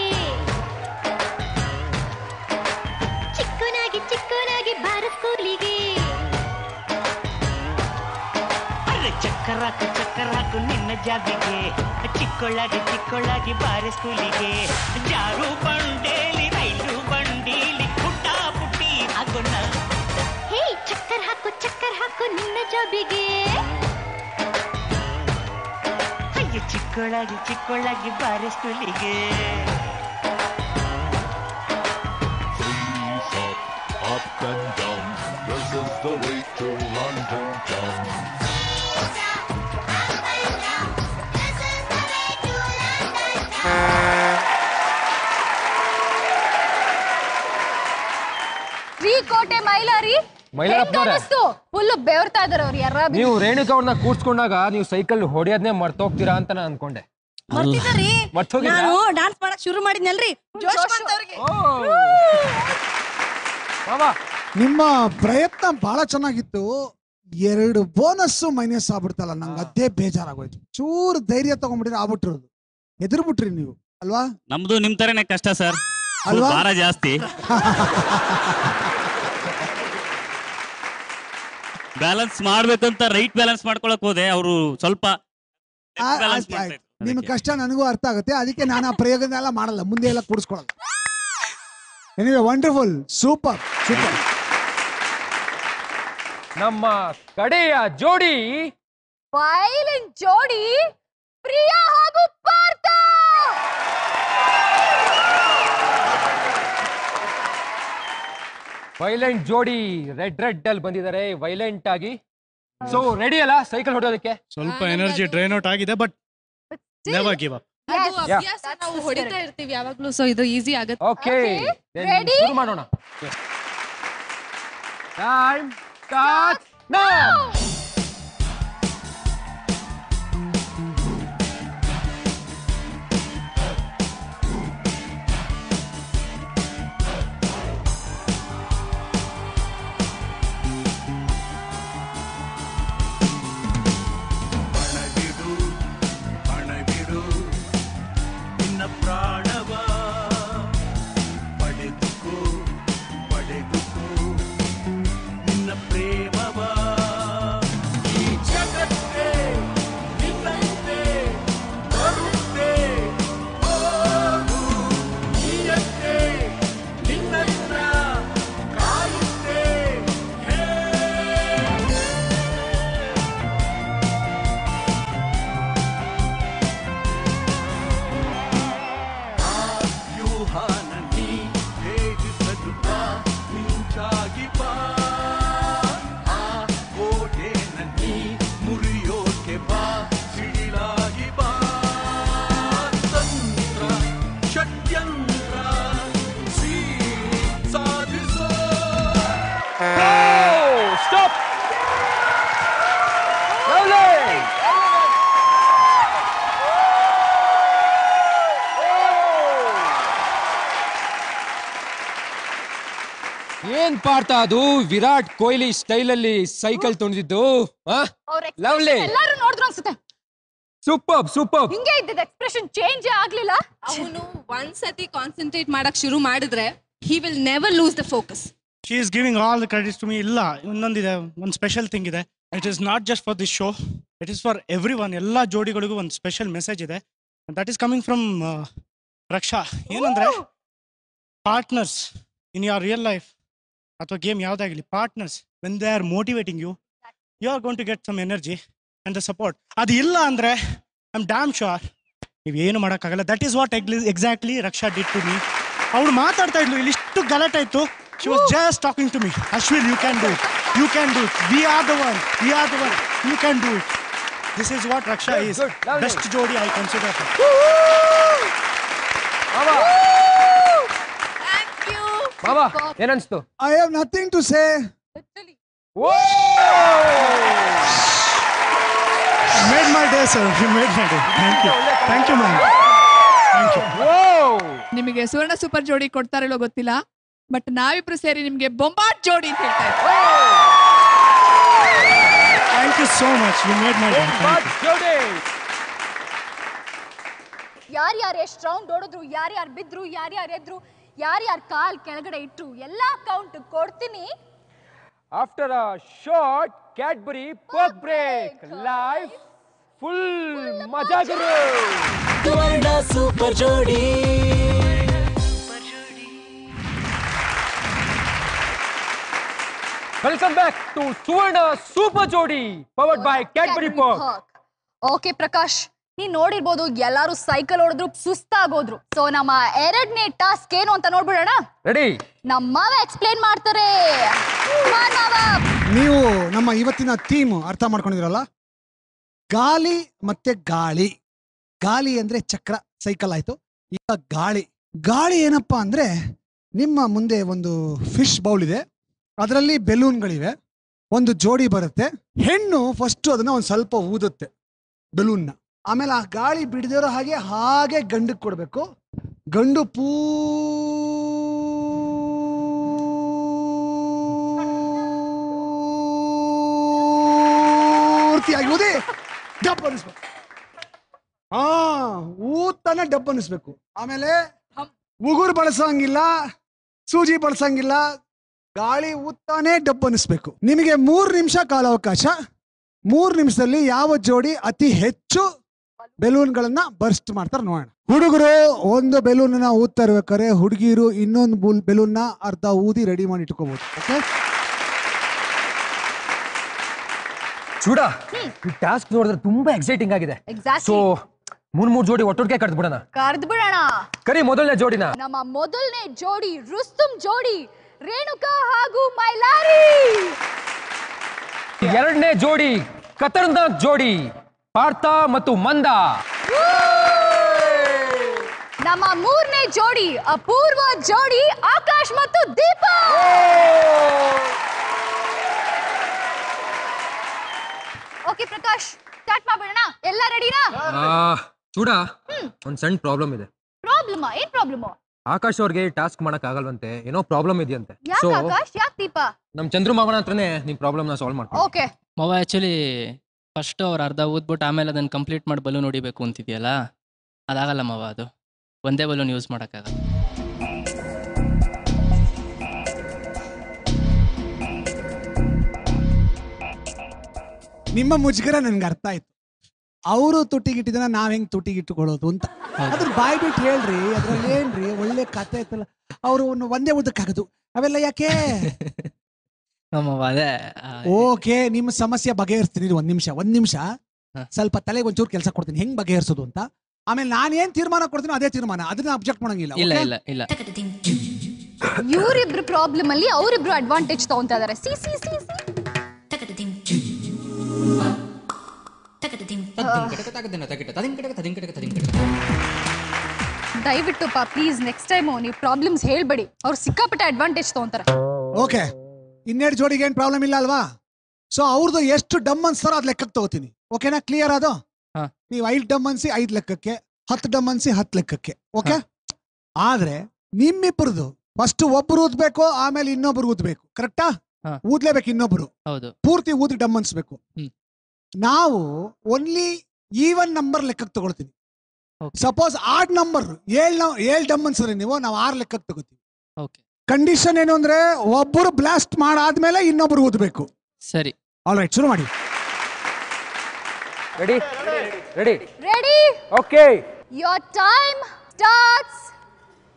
Speaker 4: ಚಿಕ್ಕನಾಗಿ ಬಾರ ಸ್ಕೂಲಿಗೆ.
Speaker 12: ಅರೆ ಚಕ್ಕರ್ ಹಾಕು ನಿನ್ನ ಜಾಬಿಗೆ, ಚಿಕ್ಕೊಳ್ಳಾಗಿ ಬಾರ ಸ್ಕೂಲಿಗೆ. ಜಾರು ಬಂಡೇಲಿ ರೈಲು ಬಂಡೀಲಿ ಪುಟ್ಟ ಪುಟ್ಟಿ ಆಗೋಣ.
Speaker 4: ಹೇ ಚಕ್ಕರ್ ಹಾಕು ನಿನ್ನ ಜಾಬಿಗೆ.
Speaker 12: ಅಯ್ಯ ಚಿಕ್ಕೊಳ್ಳಾಗಿ ಬಾರ ಸ್ಕೂಲಿಗೆ.
Speaker 15: Up and down, this is the way to London town.
Speaker 2: ಕೋಟೆ ಮೈಲಾರಿ ಫುಲ್ ಬೆವರ್ತಾ ಇದಾರೆ ಅವ್ರು. ಯಾರ
Speaker 3: ನೀವು ರೇಣುಕಾ ಅವ್ರನ್ನ ಕೂರ್ಸ್ಕೊಂಡಾಗ ನೀವು ಸೈಕಲ್ ಹೊಡೆಯೋದನ್ನೇ ಮರ್ತೋಗ್ತೀರಾ ಅಂತ ನಾನು ಅನ್ಕೊಂಡೆ.
Speaker 9: ನಾನು ಡಾನ್ಸ್ ಮಾಡಕ್ ಶುರು ಮಾಡಿದ್ನಲ್ರಿ, ಜೋಶ್ ಬಂತವ್ರಿಗೆ.
Speaker 5: ನಿಮ್ಮ ಪ್ರಯತ್ನ ಬಹಳ ಚೆನ್ನಾಗಿತ್ತು. 2 ಬೋನಸ್ಸು ಮೈನಸ್ ಆಗ್ಬಿಡ್ತಲ್ಲ, ನಂಗೆ ಅದೇ ಬೇಜಾರಾಗೋಯ್ತು. ಚೂರು ಧೈರ್ಯ ತಗೊಂಡ್ಬಿಟ್ರೆ ಆಗ್ಬಿಟ್ಟಿರೋದು. ಹೆದರ್ಬಿಟ್ರಿ ನೀವು ಅಲ್ವಾ?
Speaker 18: ನಮ್ದು ನಿಮ್ ತರನೇ ಕಷ್ಟ ಸರ್, ಭಾರ ಜಾಸ್ತಿ. ಬ್ಯಾಲೆನ್ಸ್ ಮಾಡ್ಬೇಕಂತ ರೈಟ್ ಬ್ಯಾಲೆನ್ಸ್ ಮಾಡ್ಕೊಳಕ್ ಹೋದೆ, ಅವರು ಸ್ವಲ್ಪ
Speaker 5: ನಿಮ್ ಕಷ್ಟ ನನಗೂ ಅರ್ಥ ಆಗುತ್ತೆ, ಅದಕ್ಕೆ ನಾನು ಆ ಪ್ರಯೋಗನೆಲ್ಲ ಮಾಡಲ್ಲ, ಮುಂದೆ ಎಲ್ಲ ಕೂಡಿಸ್ಕೊಳಲ್ಲ. Anyway wonderful, super super.
Speaker 3: ನಮ್ಮ ಕಡೆಯ ಜೋಡಿ
Speaker 2: ವೈಲೆಂಟ್ ಜೋಡಿ ಪ್ರಿಯಾ ಹಾಗೂ ಪಾರ್ಥ.
Speaker 3: ವೈಲೆಂಟ್ ಜೋಡಿ ರೆಡ್ ಅಲ್ಲಿ ಬಂದಿದ್ದಾರೆ ವೈಲೆಂಟ್ ಆಗಿ. ಸೊ ರೆಡಿ ಅಲ್ಲ ಸೈಕಲ್ ಹೊಡೋದಕ್ಕೆ?
Speaker 13: ಸ್ವಲ್ಪ ಎನರ್ಜಿ ಡ್ರೈನ್ ಔಟ್ ಆಗಿದೆ, ಬಟ್ ನೆವರ್ ಗಿವ್ ಅಪ್.
Speaker 9: ನಾವು ಹೊಡಿತಾ ಇರ್ತೀವಿ ಯಾವಾಗ್ಲೂ, ಸೊ ಇದು ಈಸಿ ಆಗುತ್ತೆ.
Speaker 3: ಓಕೆ, ಶುರು ಮಾಡೋಣ. Time start now. ಏನ್ ಪಾರ್ಥ ಅದು ವಿರಾಟ್ ಕೊಹ್ಲಿ ಸ್ಟೈಲ್ ಅಲ್ಲಿ ಸೈಕಲ್ ತೊಳೆದಿದ್ದು? ಲವ್ಲಿ,
Speaker 2: ಎಲ್ಲರೂ ನೋಡಿದ್ರು ಅನ್ಸುತ್ತೆ.
Speaker 3: Super super.
Speaker 2: ಹಿಂಗೆ ಇದ್ದಿದ್ದ ಎಕ್ಸ್ಪ್ರೆಷನ್ ಚೇಂಜ್ ಆಗ್ಲಿಲ್ಲ.
Speaker 9: ಅವನು ಒಂದ್ಸತಿ ಕಾನ್ಸಂಟ್ರೇಟ್ ಮಾಡಕ್ ಶುರು ಮಾಡಿದ್ರೆ he will never lose the focus.
Speaker 13: She is giving all the credits to me. ಇಲ್ಲ, ಇನ್ನೊಂದಿದೆ, ಒಂದು ಸ್ಪೆಷಲ್ ಥಿಂಗ್ ಇದೆ. It is not just for this show, it is for everyone. ಎಲ್ಲ ಜೋಡಿಗಳಿಗೂ ಒಂದು ಸ್ಪೆಷಲ್ ಮೆಸೇಜ್ ಇದೆ. That is coming from Raksha. ಏನಂದ್ರೆ partners in your real life ಅಥವಾ ಗೇಮ್ ಯಾವುದಾಗಲಿ, partners when they are motivating you, you are going to get some energy and the support. ಅದು ಇಲ್ಲ ಅಂದರೆ ಐ ಆಮ್ ಡ್ಯಾಮ್ ಶೋರ್ ನೀವೇನು ಮಾಡೋಕ್ಕಾಗಲ್ಲ. That is what exactly Raksha did to me. ಅವಳು ಮಾತಾಡ್ತಾ ಇದ್ಲು, ಇಲ್ಲಿ ಇಷ್ಟು ಗಲಾಟೆ ಇತ್ತು. She was just talking to me. Ashwin, you can do it. You can do it. We are the one. We are the one. You can do it. This is what Raksha is. Best jodi I consider her.
Speaker 2: Thank you.
Speaker 3: Baba ಏನನ್ಸ್ತು?
Speaker 5: I have nothing to say. Made my day, sir. You made my day. Thank you. Thank you, ma'am. Thank you.
Speaker 17: ನಿಮಗೆ ಸುವರ್ಣ super ಜೋಡಿ ಕೊಡ್ತಾರಲ್ಲೋ ಗೊತ್ತಿಲ್ಲ, but ನಾವಿಬ್ರು ಸೇರಿ ನಿಮ್ಗೆ ಬೊಂಬಾಟ್ ಜೋಡಿ ಅಂತ ಹೇಳ್ತಾ ಇದ್ದೀವಿ.
Speaker 13: Thank you so much. You made my day.
Speaker 2: ಯಾರ್ಯಾರು ಎಷ್ಟು ರೌಂಡ್ ಓಡಿದ್ರು, ಯಾರ್ಯಾರು ಬಿದ್ರು, ಯಾರ್ಯಾರು ಎದ್ರು, ಯಾರ್ಯಾರು ಕಾಲ್ ಕೆಳಗಡೆ ಇಟ್ರು, ಎಲ್ಲಾ ಕೌಂಟ್ ಕೊಡ್ತೀನಿ.
Speaker 3: After a short Cadbury Perk break live full ಮಜಾಗರು
Speaker 1: ಸುವರ್ಣ ಸೂಪರ್ ಜೋಡಿ.
Speaker 3: Welcome back to Suvarna super ಜೋಡಿ powered by Cadbury Perk.
Speaker 2: Okay Prakash, ನೀನ್ ನೋಡಿರ್ಬೋದು ಎಲ್ಲಾರು ಸೈಕಲ್ ಹೊಡೆದ್ರು ಸುಸ್ತಾಗೋದ್ರು. ಸೊ ನಮ್ಮ ಎರಡನೇ ಟಾಸ್ಕ್ ಏನು ಅಂತ ನೋಡ್ಬಿಡೋಣ.
Speaker 3: ರೆಡಿ?
Speaker 2: ನಮ್ಮ ಮಾವ ಎಕ್ಸ್ಪ್ಲೇನ್ ಮಾಡ್ತಾರೆ.
Speaker 5: ನೀವು ನಮ್ಮ ಇವತ್ತಿನ ಥೀಮ್ ಅರ್ಥ ಮಾಡ್ಕೊಂಡಿದ್ರಲ್ಲ, ಗಾಲಿ ಮತ್ತೆ ಗಾಳಿ. ಗಾಲಿ ಅಂದ್ರೆ ಚಕ್ರ, ಸೈಕಲ್ ಆಯ್ತು. ಈಗ ಗಾಳಿ. ಗಾಳಿ ಏನಪ್ಪಾ ಅಂದ್ರೆ, ನಿಮ್ಮ ಮುಂದೆ ಒಂದು ಫಿಶ್ ಬೌಲ್ ಇದೆ, ಅದರಲ್ಲಿ ಬೆಲೂನ್ಗಳಿವೆ, ಒಂದು ಜೋಡಿ ಬರುತ್ತೆ. ಹೆಣ್ಣು ಫಸ್ಟ್ ಅದನ್ನ ಒಂದು ಸ್ವಲ್ಪ ಊದುತ್ತೆ ಬೆಲೂನ್ನ, ಆಮೇಲೆ ಆ ಗಾಳಿ ಬಿಡದಿರೋ ಹಾಗೆ ಹಾಗೆ ಗಂಡಕ್ಕೆ ಕೊಡ್ಬೇಕು. ಗಂಡು ಪೂರ್ತಿಯಾಗಿ ಊದಿ ಡಬ್ ಅನ್ನಿಸ್ಬೇಕು. ಊತಾನೆ ಡಬ್ ಅನ್ನಿಸ್ಬೇಕು. ಆಮೇಲೆ ಉಗುರು ಬಳಸಂಗಿಲ್ಲ, ಸೂಜಿ ಬಳಸಂಗಿಲ್ಲ, ಗಾಳಿ ಊತಾನೆ ಡಬ್ ಅನ್ನಿಸ್ಬೇಕು. ನಿಮಗೆ 3 ನಿಮಿಷ ಕಾಲಾವಕಾಶ. 3 ನಿಮಿಷದಲ್ಲಿ ಯಾವ ಜೋಡಿ ಅತಿ ಹೆಚ್ಚು ಬೆಲೂನ್ಗಳನ್ನ ಬರ್ಸ್ಟ್ ಮಾಡ್ತಾರೆ ನೋಡೋಣ. ಹುಡುಗರು ಒಂದು ಬೆಲೂನ್ ಊದ್ತಾ ಇರ್ಬೇಕಾದ್ರೆ ಹುಡುಗಿರು ಇನ್ನೊಂದು ಬೆಲೂನ್ನ ಅರ್ಧ ಊದಿ ರೆಡಿ ಮಾಡಿ ಇಟ್ಕೋಬಹುದು. ಓಕೆ
Speaker 3: ಚೂಡ, ಈ ಟಾಸ್ಕ್ ನೋಡಿದ್ರೆ ತುಂಬಾ ಎಕ್ಸೈಟಿಂಗ್ ಆಗಿದೆ. ಸೊ ಮೂರ್ ಜೋಡಿ ಒಟ್ಟೊಟ್ಟಿಗೆ ಕರೆದು ಬಿಡೋಣ. ಕರಿ ಮೊದಲನೇ ಜೋಡಿನ.
Speaker 2: ನಮ್ಮ ಮೊದಲನೇ ಜೋಡಿ ರುಸ್ತುಂ ಜೋಡಿ ರೇಣುಕಾ ಹಾಗೂ ಮೈಲಾರಿ.
Speaker 3: ಎರಡನೇ ಜೋಡಿ ಖತರ್ನಾಕ್ ಜೋಡಿ ಪಾರ್ಥ ಮತ್ತು ಮಂದ.
Speaker 2: ನಮ್ಮ ಮೂರನೇ ಜೋಡಿ ಅಪೂರ್ವ ಜೋಡಿ ಆಕಾಶ್ ಮತ್ತು ದೀಪ. ಓಕೆ ಪ್ರಕಾಶ್, ಸ್ಟಾರ್ಟ್ ಮಾಡ್ಬಿಡೋಣ. ಎಲ್ಲ ರೆಡಿನಾ?
Speaker 3: ಚೂಡ, ಒಂದ್ ಸಣ್ಣ ಪ್ರಾಬ್ಲಮ್ ಇದೆ.
Speaker 2: ಪ್ರಾಬ್ಲಮ್? ಏನ್ ಪ್ರಾಬ್ಲಮ್?
Speaker 3: ಆಕಾಶ್ ಅವ್ರಿಗೆ ಟಾಸ್ಕ್ ಮಾಡಕ್ ಆಗಲ್ವಂತೆ, ಏನೋ ಪ್ರಾಬ್ಲಮ್ ಇದೆಯಂತೆ.
Speaker 2: ಯಾಕೆ ಆಕಾಶ್? ಯಾಕೆ ದೀಪ?
Speaker 3: ನಮ್ ಚಂದ್ರು ಮಾವನ ಹತ್ರನೇ ನಿಮ್ ಪ್ರಾಬ್ಲಮ್ ನ ಸಾಲ್ವ್ ಮಾಡ್ತೀವಿ.
Speaker 2: ಓಕೆ
Speaker 7: ಮಾವ, ಆಕ್ಚುಲಿ ಫಸ್ಟ್ ಅವ್ರು ಅರ್ಧ ಊದ್ಬಿಟ್ಟು ಆಮೇಲೆ ಅದನ್ನ ಕಂಪ್ಲೀಟ್ ಮಾಡಿ ಬಲೂನ್ ಹೊಡಿಬೇಕು ಅಂತಿದೆಯಲ್ಲ, ಅದಾಗಲ್ಲ ಮಾವ. ಅದು ಒಂದೇ ಬಲೂನ್ ಯೂಸ್ ಮಾಡೋಕ್ಕಾಗಲ್ಲ.
Speaker 5: ನಿಮ್ಮ ಮುಜುಗರ ನನ್ಗೆ ಅರ್ಥ ಆಯ್ತು. ಅವರು ತುಟಿಗಿಟ್ಟಿದನ ನಾವ್ ಹೆಂಗ್ ತುಟಿಗಿಟ್ಟುಕೊಳ್ಳೋದು ಅಂತ. ಅದ್ರ ಬಾಯ್ ಬಿಟ್ಟು ಹೇಳ್ರಿ, ಅದ್ರಲ್ಲಿ ಏನ್ರಿ ಒಳ್ಳೆ ಕತೆ ಐತಲ್ಲ. ಅವರು ಒಂದೇ ಉದ್ದಕ್ಕಾಗದು ಅವೆಲ್ಲ ಯಾಕೆ?
Speaker 7: ಅದೇ
Speaker 5: ಓಕೆ, ನಿಮ್ಮ ಸಮಸ್ಯೆ ಬಗೆಹರಿಸ್ತೀನಿ. ಒಂದ್ ನಿಮಿಷ ಸ್ವಲ್ಪ ತಲೆಗೆ ಒಂಚೂರು ಕೆಲಸ ಕೊಡ್ತೀನಿ, ಹೆಂಗ್ ಬಗೆಹರಿಸೋದು ಅಂತ. ಆಮೇಲೆ ನಾನು ಏನ್ ತೀರ್ಮಾನ ಕೊಡ್ತೀನಿ ಅದೇ ತೀರ್ಮಾನ, ಅದನ್ನ ಅಬ್ಜೆಕ್ಟ್ ಮಾಡಂಗಿಲ್ಲ.
Speaker 7: ಇಲ್ಲ.
Speaker 2: ಇವರಿಬ್ರು ಪ್ರಾಬ್ಲಮ್ ಅಲ್ಲಿ ಅವರಿಬ್ರು ಅಡ್ವಾಂಟೇಜ್ ತಗೊಂತಾ ಇದಾರೆ. ದಯವಿಟ್ಟು ಪ್ಲೀಸ್ ನೆಕ್ಸ್ಟ್ ಟೈಮ್ ನೀವು ಪ್ರಾಬ್ಲಮ್ಸ್ ಹೇಳ್ಬೇಡಿ, ಅವ್ರು ಸಿಕ್ಕಾಪಟ್ಟೆ ಅಡ್ವಾಂಟೇಜ್ ತಗೊಂತಾರೆ.
Speaker 5: ಓಕೆ, ಇನ್ನೆರಡು ಜೋಡಿಗೆ ಏನ್ ಪ್ರಾಬ್ಲಮ್ ಇಲ್ಲ ಅಲ್ವಾ? ಸೊ ಅವ್ರದ್ದು ಎಷ್ಟು ಡಮ್ ಅನ್ಸ್ತಾರೋ ಅದ್ ಲೆಕ್ಕಕ್ಕೆ ತಗೋತೀನಿ. ಓಕೆನಾ? ಕ್ಲಿಯರ್ ಅದು? ನೀವು 5 ಡಮ್ ಅನ್ಸಿ 5 ಲೆಕ್ಕಕ್ಕೆ, 10 ಡಮ್ ಅನ್ಸಿ 10 ಲೆಕ್ಕಕ್ಕೆ. ಓಕೆ, ಆದ್ರೆ ನಿಮ್ಮಿಬ್ಬರದು ಫಸ್ಟ್ ಒಬ್ರು ಊದ್ಬೇಕು, ಆಮೇಲೆ ಇನ್ನೊಬ್ರು ಊದ್ಬೇಕು. ಕರೆಕ್ಟಾ? ಊದ್ಲೇಬೇಕು ಇನ್ನೊಬ್ರು. ಪೂರ್ತಿ ಊದಿ ಡಮ್ ಅನ್ಸ್ಬೇಕು. ನಾವು ಓನ್ಲಿ ಈವನ್ ನಂಬರ್ ಲೆಕ್ಕಕ್ಕೆ ತಗೊಳ್ತೀವಿ. ಸಪೋಸ್ ಆಡ್ ನಂಬರ್ 7 ಡಮ್ ಅನ್ಸಿದ್ರೆ ನೀವು, ನಾವು 6 ಲೆಕ್ಕಕ್ಕೆ ತಗೋತೀವಿ. ಕಂಡೀಷನ್ ಏನು ಅಂದ್ರೆ ಒಬ್ಬರು ಬ್ಲಾಸ್ಟ್ ಮಾಡಾದ್ಮೇಲೆ ಇನ್ನೊಬ್ರು ಊದ್ಬೇಕು.
Speaker 7: ಸರಿ,
Speaker 5: ಆಲ್ ರೈಟ್, ಶುರು ಮಾಡಿ.
Speaker 2: Ready?
Speaker 3: Okay,
Speaker 2: your time starts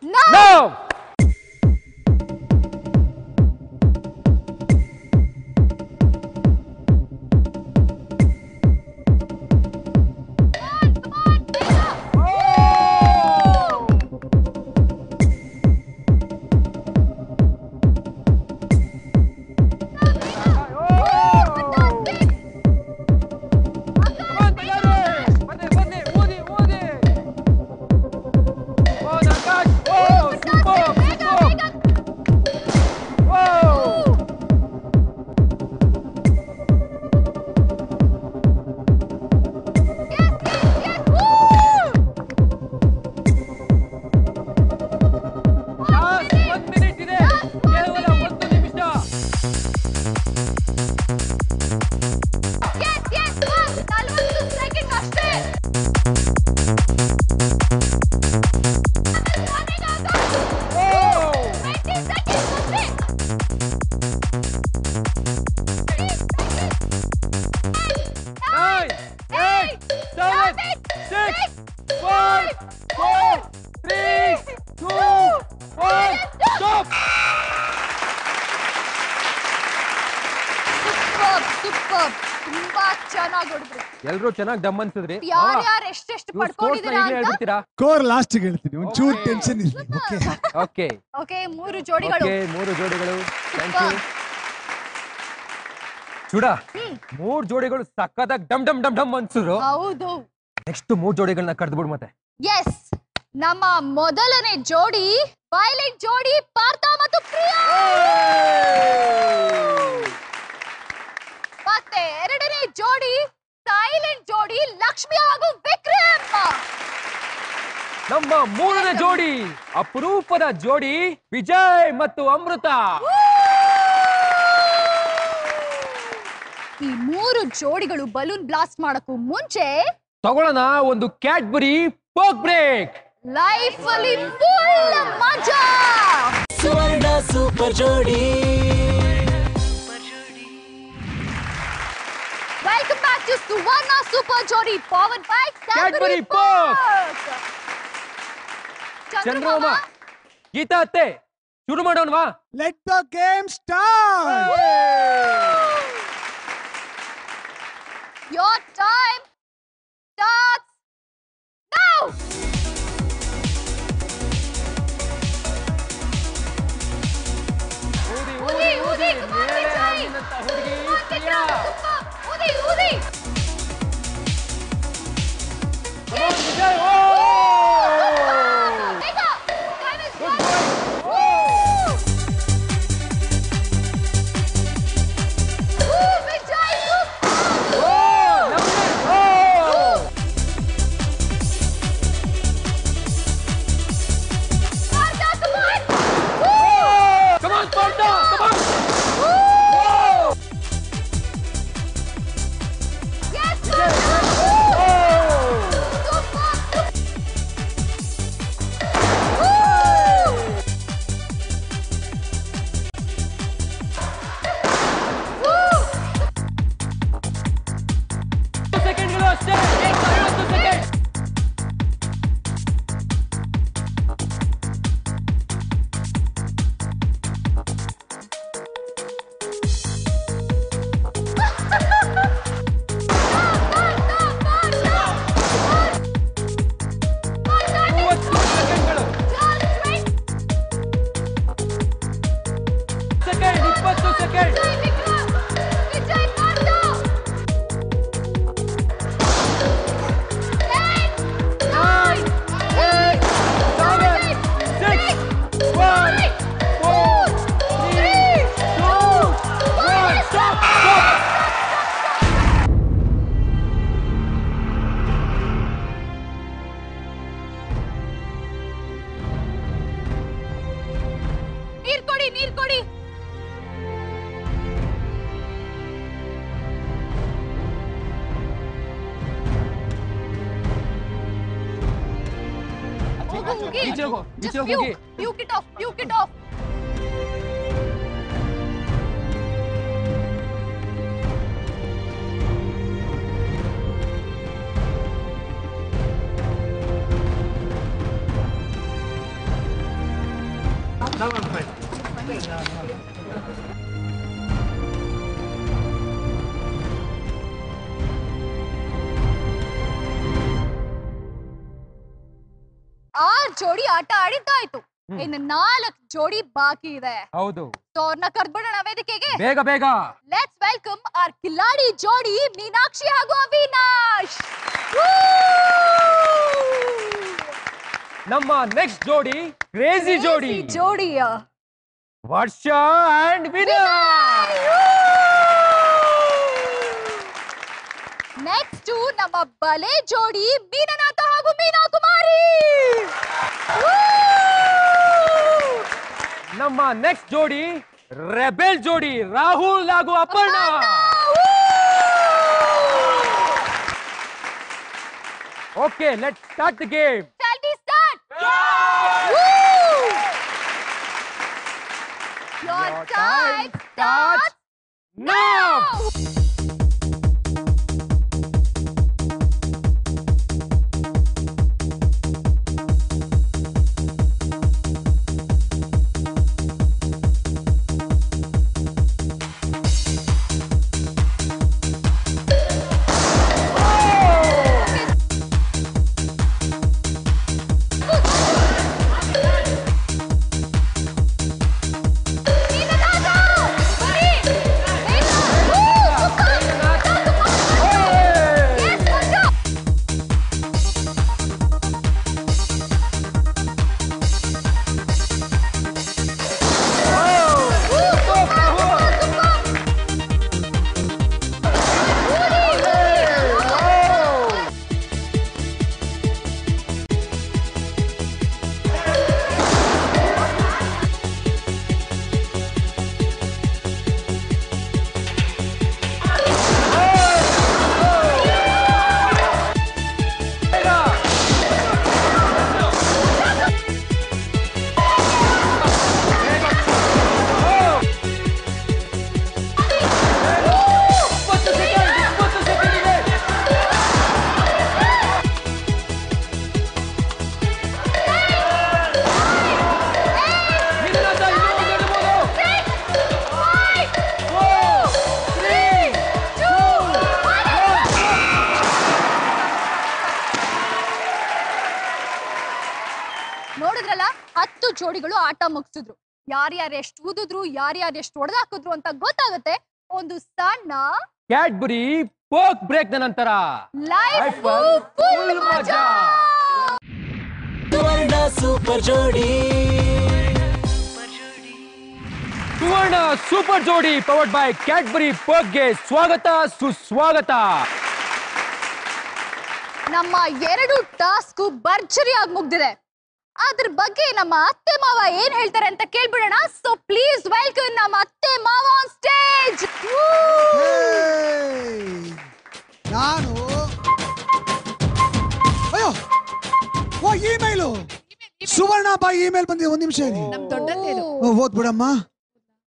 Speaker 2: now.
Speaker 3: ಎಲ್ರು ಚೆನ್ನಾಗಿ ಡಮ್ ಅನ್ಸಿದ್ರಿ.
Speaker 2: ಯಾರು ಎಷ್ಟೆಷ್ಟು ಪಡ್ಕೊಂಡಿದ್ದೀರಾ ಅಂತ
Speaker 5: ಕೋರ್ ಲಾಸ್ಟ್ ಹೇಳ್ತೀನಿ, ಒಂಚೂರು ಟೆನ್ಷನ್ ಇರಲಿ.
Speaker 3: ಓಕೆ
Speaker 2: ಓಕೆ, 3 ಜೋಡಿಗಳು.
Speaker 3: Thank you ಚೂಡ. 3 ಜೋಡಿಗಳು ಸಕ್ಕತ್ತಾಗಿ ಡಮ್ ಡಮ್ ಡಮ್ ಡಮ್ ಅನ್ಸಿದ್ರು.
Speaker 2: ಹೌದು.
Speaker 3: ನೆಕ್ಸ್ಟ್ 3 ಜೋಡಿಗಳನ್ನ ಕರೆದ್ಬಿಡು ಮತ್ತೆ.
Speaker 2: ಎಸ್, ನಮ್ಮ ಮೊದಲನೇ ಜೋಡಿ ವೈಲೆಂಟ್ ಜೋಡಿ ಪಾರ್ಥ ಮತ್ತು ಪ್ರಿಯಾ. ಮತ್ತೆ ಎರಡನೇ ಜೋಡಿ ಸೈಲೆಂಟ್ ಜೋಡಿ ಲಕ್ಷ್ಮಿ ಹಾಗೂ ವಿಕ್ರಮ್.
Speaker 3: ನಮ್ಮ ಮೂರನೇ ಜೋಡಿ ಅಪರೂಪದ ಜೋಡಿ ವಿಜಯ್ ಮತ್ತು ಅಮೃತ.
Speaker 2: ಈ 3 ಜೋಡಿಗಳು ಬಲೂನ್ ಬ್ಲಾಸ್ಟ್ ಮಾಡಕ್ಕೂ ಮುಂಚೆ
Speaker 3: ತಗೊಳ್ಳೋಣ ಒಂದು ಕ್ಯಾಡ್ಬರಿ ಪೋಕ್ ಬ್ರೇಕ್.
Speaker 2: ಲೈಫ್ ಅಲ್ಲಿ ಫುಲ್ ಮಜಾ.
Speaker 1: ಸುವರ್ಣ ಸೂಪರ್ ಜೋಡಿ.
Speaker 2: Welcome back to Suvarna Super Jodi, powered by
Speaker 3: Cadbury Box. Chandramma, Geetha ಅತ್ತೆ, ಶುರು ಮಾಡೋಣವಾ?
Speaker 5: Let the game start.
Speaker 2: Your time starts now. ಊದಿ ಊದಿ ಮೇಲೆ ಹಣ್ಣಿನಂತ ಹುಡುಗಿ ಪ್ರಿಯಾ. ಊದಿ ಊದಿ.
Speaker 3: ವಿಜಯ್.
Speaker 2: ಬೇಗ. Time is
Speaker 3: Good
Speaker 2: gone. Vijay.
Speaker 3: Come on, Sparta! Come on!
Speaker 2: Yes,
Speaker 3: ಸೆಕೆಂಡ್ಗಳು ಅಷ್ಟೇ. 50 ಸೆಕೆಂಡ್. Second 20 second.
Speaker 2: ನೀರ್ ಕೊಡಿ, ನೀರ್ ಕೊಡಿ.
Speaker 3: ಈಚೆ ಹೋಗು, ಈಚೆ
Speaker 2: Just
Speaker 3: ಹೋಗಿ.
Speaker 2: puke it off, puke it off. ಜೋಡಿ ಆಟ ಆಡಿದ್ದಾಯ್ತು. ಇನ್ನು 4 ಜೋಡಿ ಬಾಕಿ ಇದೆ.
Speaker 3: ಹೌದು.
Speaker 2: ಸೊ ಅವ್ರನ್ನ ಕರ್ದ್ಬಿಡೋಣ ವೇದಿಕೆಗೆ.
Speaker 3: ಬೇಗ ಬೇಗ.
Speaker 2: ಲೆಟ್ಸ್ ವೆಲ್ಕಮ್ ಆರ್ ಕಿಲಾಡಿ ಜೋಡಿ ಮೀನಾಕ್ಷಿ ಹಾಗೂ ಅವಿನಾಶ್.
Speaker 3: ನಮ್ಮ ನೆಕ್ಸ್ಟ್ ಜೋಡಿ ಕ್ರೇಜಿ ಜೋಡಿ.
Speaker 2: ಜೋಡಿಯ
Speaker 3: ವರ್ಷ ಅಂಡ್ ವಿನಯ್.
Speaker 2: ನೆಕ್ಸ್ಟ್ ನಮ್ಮ ಬಲೆ ಜೋಡಿ ಮೀನನಾಥ ಹಾಗೂ ಮೀನಾ ಕುಮಾರಿ.
Speaker 3: ನಮ್ಮ ನೆಕ್ಸ್ಟ್ ಜೋಡಿ ರೆಬೆಲ್ ಜೋಡಿ ರಾಹುಲ್ ಹಾಗೂ Aparna. Okay, let's start the game.
Speaker 2: Shall we start? Your time starts
Speaker 3: now.
Speaker 2: Woo! ಜೋಡಿಗಳು ಆಟ ಮುಗಿಸಿದ್ರು. ಯಾರ್ಯಾರು ಎಷ್ಟು ಊದಿದ್ರು, ಯಾರ್ಯಾರು ಎಷ್ಟು ಹೊಡೆದಾಕಿದ್ರು ಅಂತ ಗೊತ್ತಾಗುತ್ತೆ ಒಂದು ಸಣ್ಣ
Speaker 3: ಕ್ಯಾಡ್ಬರಿ ಪೋಕ್ ಬ್ರೇಕ್ ನಂತರ
Speaker 2: ಲೈಫ್ ಫುಲ್ ಮಜಾ.
Speaker 1: ಸುವರ್ಣ ಸೂಪರ್ ಜೋಡಿ,
Speaker 3: ಸುವರ್ಣ ಸೂಪರ್ ಜೋಡಿ ಪವರ್ಡ್ ಬೈ ಕ್ಯಾಡ್ಬರಿ ಪೋಕ್ಗೆ ಸ್ವಾಗತ ಸುಸ್ವಾಗತ.
Speaker 2: ನಮ್ಮ 2 ಟಾಸ್ಕ್ ಭರ್ಜರಿಯಾಗಿ ಮುಗ್ದಿದೆ. ಅದ್ರ ಬಗ್ಗೆ ನಮ್ಮ ಅತ್ತೆ ಮಾವ ಏನ್ ಹೇಳ್ತಾರೆ ಅಂತ ಕೇಳ್ಬಿಡೋಣ. ಸೊ ಪ್ಲೀಸ್ ವೆಲ್ಕಮ್ ನಮ್ಮ ಅತ್ತೆ ಮಾವ ಆನ್ ಸ್ಟೇಜ್.
Speaker 5: ನಾನು ಅಯ್ಯೋ ಓ ಇಮೇಲು ಸುವರ್ಣ ಬಾ ಇಮೇಲ್ ಬಂದಿದೆ. ಒಂದ್ ನಿಮಿಷ ಓದ್ ಬಿಡಮ್ಮ,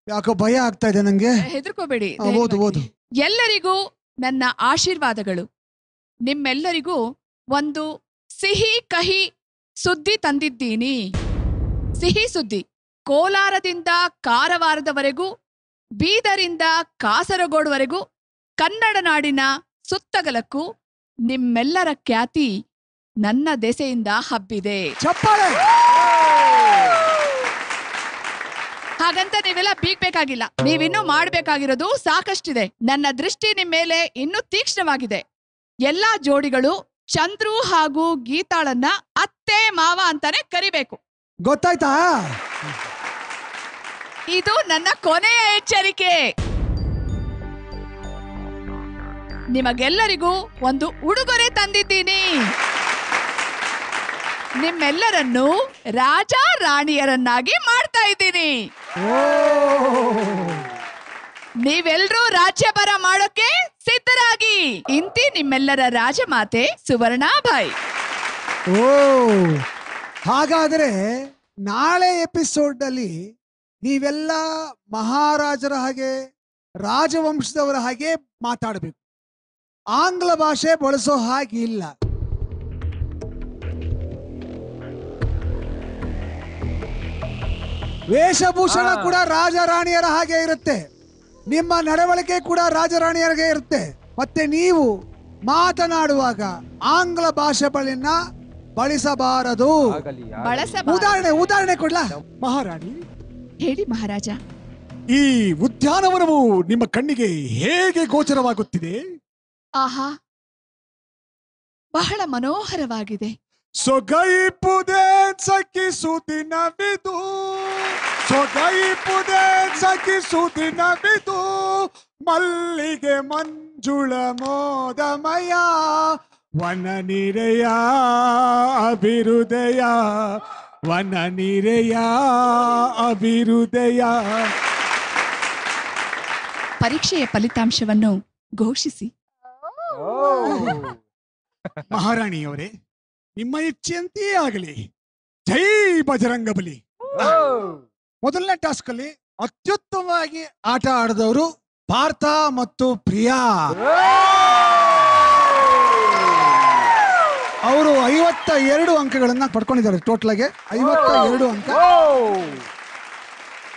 Speaker 5: ಯಾಕೋ ಭಯ ಆಗ್ತಾ ಇದೆ ನಂಗೆ.
Speaker 17: ಹೆದರ್ಕೋಬೇಡಿ,
Speaker 5: ಓದು.
Speaker 17: ಎಲ್ಲರಿಗೂ ನನ್ನ ಆಶೀರ್ವಾದಗಳು. ನಿಮ್ಮೆಲ್ಲರಿಗೂ ಒಂದು ಸಿಹಿ ಕಹಿ ಸುದ್ದಿ ತಂದಿದ್ದೀನಿ. ಸಿಹಿ ಸುದ್ದಿ. ಕೋಲಾರದಿಂದ ಕಾರವಾರದವರೆಗೂ, ಬೀದರಿಂದ ಕಾಸರಗೋಡುವರೆಗೂ, ಕನ್ನಡ ನಾಡಿನ ಸುತ್ತಗಲಕ್ಕೂ ನಿಮ್ಮೆಲ್ಲರ ಖ್ಯಾತಿ ನನ್ನ ದೆಸೆಯಿಂದ ಹಬ್ಬಿದೆ. ಹಾಗಂತ ನೀವೆಲ್ಲ ಬೀಗ್ಬೇಕಾಗಿಲ್ಲ. ನೀವಿನ್ನೂ ಮಾಡ್ಬೇಕಾಗಿರೋದು ಸಾಕಷ್ಟಿದೆ. ನನ್ನ ದೃಷ್ಟಿ ನಿಮ್ ಮೇಲೆ ಇನ್ನೂ ತೀಕ್ಷ್ಣವಾಗಿದೆ. ಎಲ್ಲಾ ಜೋಡಿಗಳು ಚಂದ್ರು ಹಾಗೂ ಗೀತಾಳನ್ನ ಅತ್ತೆ ಮಾವ ಅಂತಾನೆ ಕರಿಬೇಕು.
Speaker 5: ಗೊತ್ತಾಯ್ತಾ?
Speaker 17: ಇದು ನನ್ನ ಕೊನೆಯ ಎಚ್ಚರಿಕೆ. ನಿಮಗೆಲ್ಲರಿಗೂ ಒಂದು ಉಡುಗೊರೆ ತಂದಿದ್ದೀನಿ. ನಿಮ್ಮೆಲ್ಲರನ್ನು ರಾಜ ರಾಣಿಯರನ್ನಾಗಿ ಮಾಡ್ತಾ ಇದ್ದೀನಿ. ನೀವೆಲ್ಲರೂ ರಾಜ್ಯಭಾರ ಮಾಡೋಕೆ ಸಿದ್ಧರಾಗಿ. ಇಂತಿ ನಿಮ್ಮೆಲ್ಲರ ರಾಜಮಾತೆ ಸುವರ್ಣಾಬಾಯಿ.
Speaker 5: ಓ ಹಾಗಾದ್ರೆ ನಾಳೆ ಎಪಿಸೋಡ್ ಅಲ್ಲಿ ನೀವೆಲ್ಲ ಮಹಾರಾಜರ ಹಾಗೆ, ರಾಜವಂಶದವರ ಹಾಗೆ ಮಾತಾಡಬೇಕು. ಆಂಗ್ಲ ಭಾಷೆ ಬಳಸೋ ಹಾಗೆ ಇಲ್ಲ. ವೇಷಭೂಷಣ ಕೂಡ ರಾಜರಾಣಿಯರ ಹಾಗೆ ಇರುತ್ತೆ. ನಿಮ್ಮ ನಡವಳಿಕೆ ಕೂಡ ರಾಜರಾಣಿಯರಿಗೆ ಇರುತ್ತೆ. ಮತ್ತೆ ನೀವು ಮಾತನಾಡುವಾಗ ಆಂಗ್ಲ ಭಾಷೆ ಬಳಸಬಾರದು. ಉದಾಹರಣೆ ಕೊಡ್ಲಾ? ಮಹಾರಾಣಿ
Speaker 17: ಹೇಳಿ ಮಹಾರಾಜ.
Speaker 5: ಈ ಉದ್ಯಾನವನವು ನಿಮ್ಮ ಕಣ್ಣಿಗೆ ಹೇಗೆ ಗೋಚರವಾಗುತ್ತಿದೆ?
Speaker 17: ಆಹಾ, ಬಹಳ ಮನೋಹರವಾಗಿದೆ.
Speaker 5: ಸೊಗೈಪುದೆ ಸಖಿಸುದಿನವಿದು, ಸೊಗೈಪುದೆ ಸಖಿಸುದಿನವಿದು, ಮಲ್ಲಿಗೆ ಮಂಜುಳ ಮೋದಮಯ, ವನ ನಿರೆಯ ಅಭಿರುದಯ, ವನ ನಿರೆಯ ಅಭಿರುದಯ.
Speaker 17: ಪರೀಕ್ಷೆಯ ಫಲಿತಾಂಶವನ್ನು ಘೋಷಿಸಿ.
Speaker 5: ಮಹಾರಾಣಿಯವರೇ, ನಿಮ್ಮ ಇಚ್ಛೆಯಂತೆಯೇ ಆಗಲಿ. ಜೈ ಬಜರಂಗಬಲಿ. ಮೊದಲನೇ ಟಾಸ್ಕ್ ಅಲ್ಲಿ ಅತ್ಯುತ್ತಮವಾಗಿ ಆಟ ಆಡಿದವರು ಪಾರ್ಥ ಮತ್ತು ಪ್ರಿಯಾ. ಅವರು 52 ಅಂಕಗಳನ್ನ ಪಡ್ಕೊಂಡಿದ್ದಾರೆ. ಟೋಟಲ್ ಆಗಿ 52 ಅಂಕ.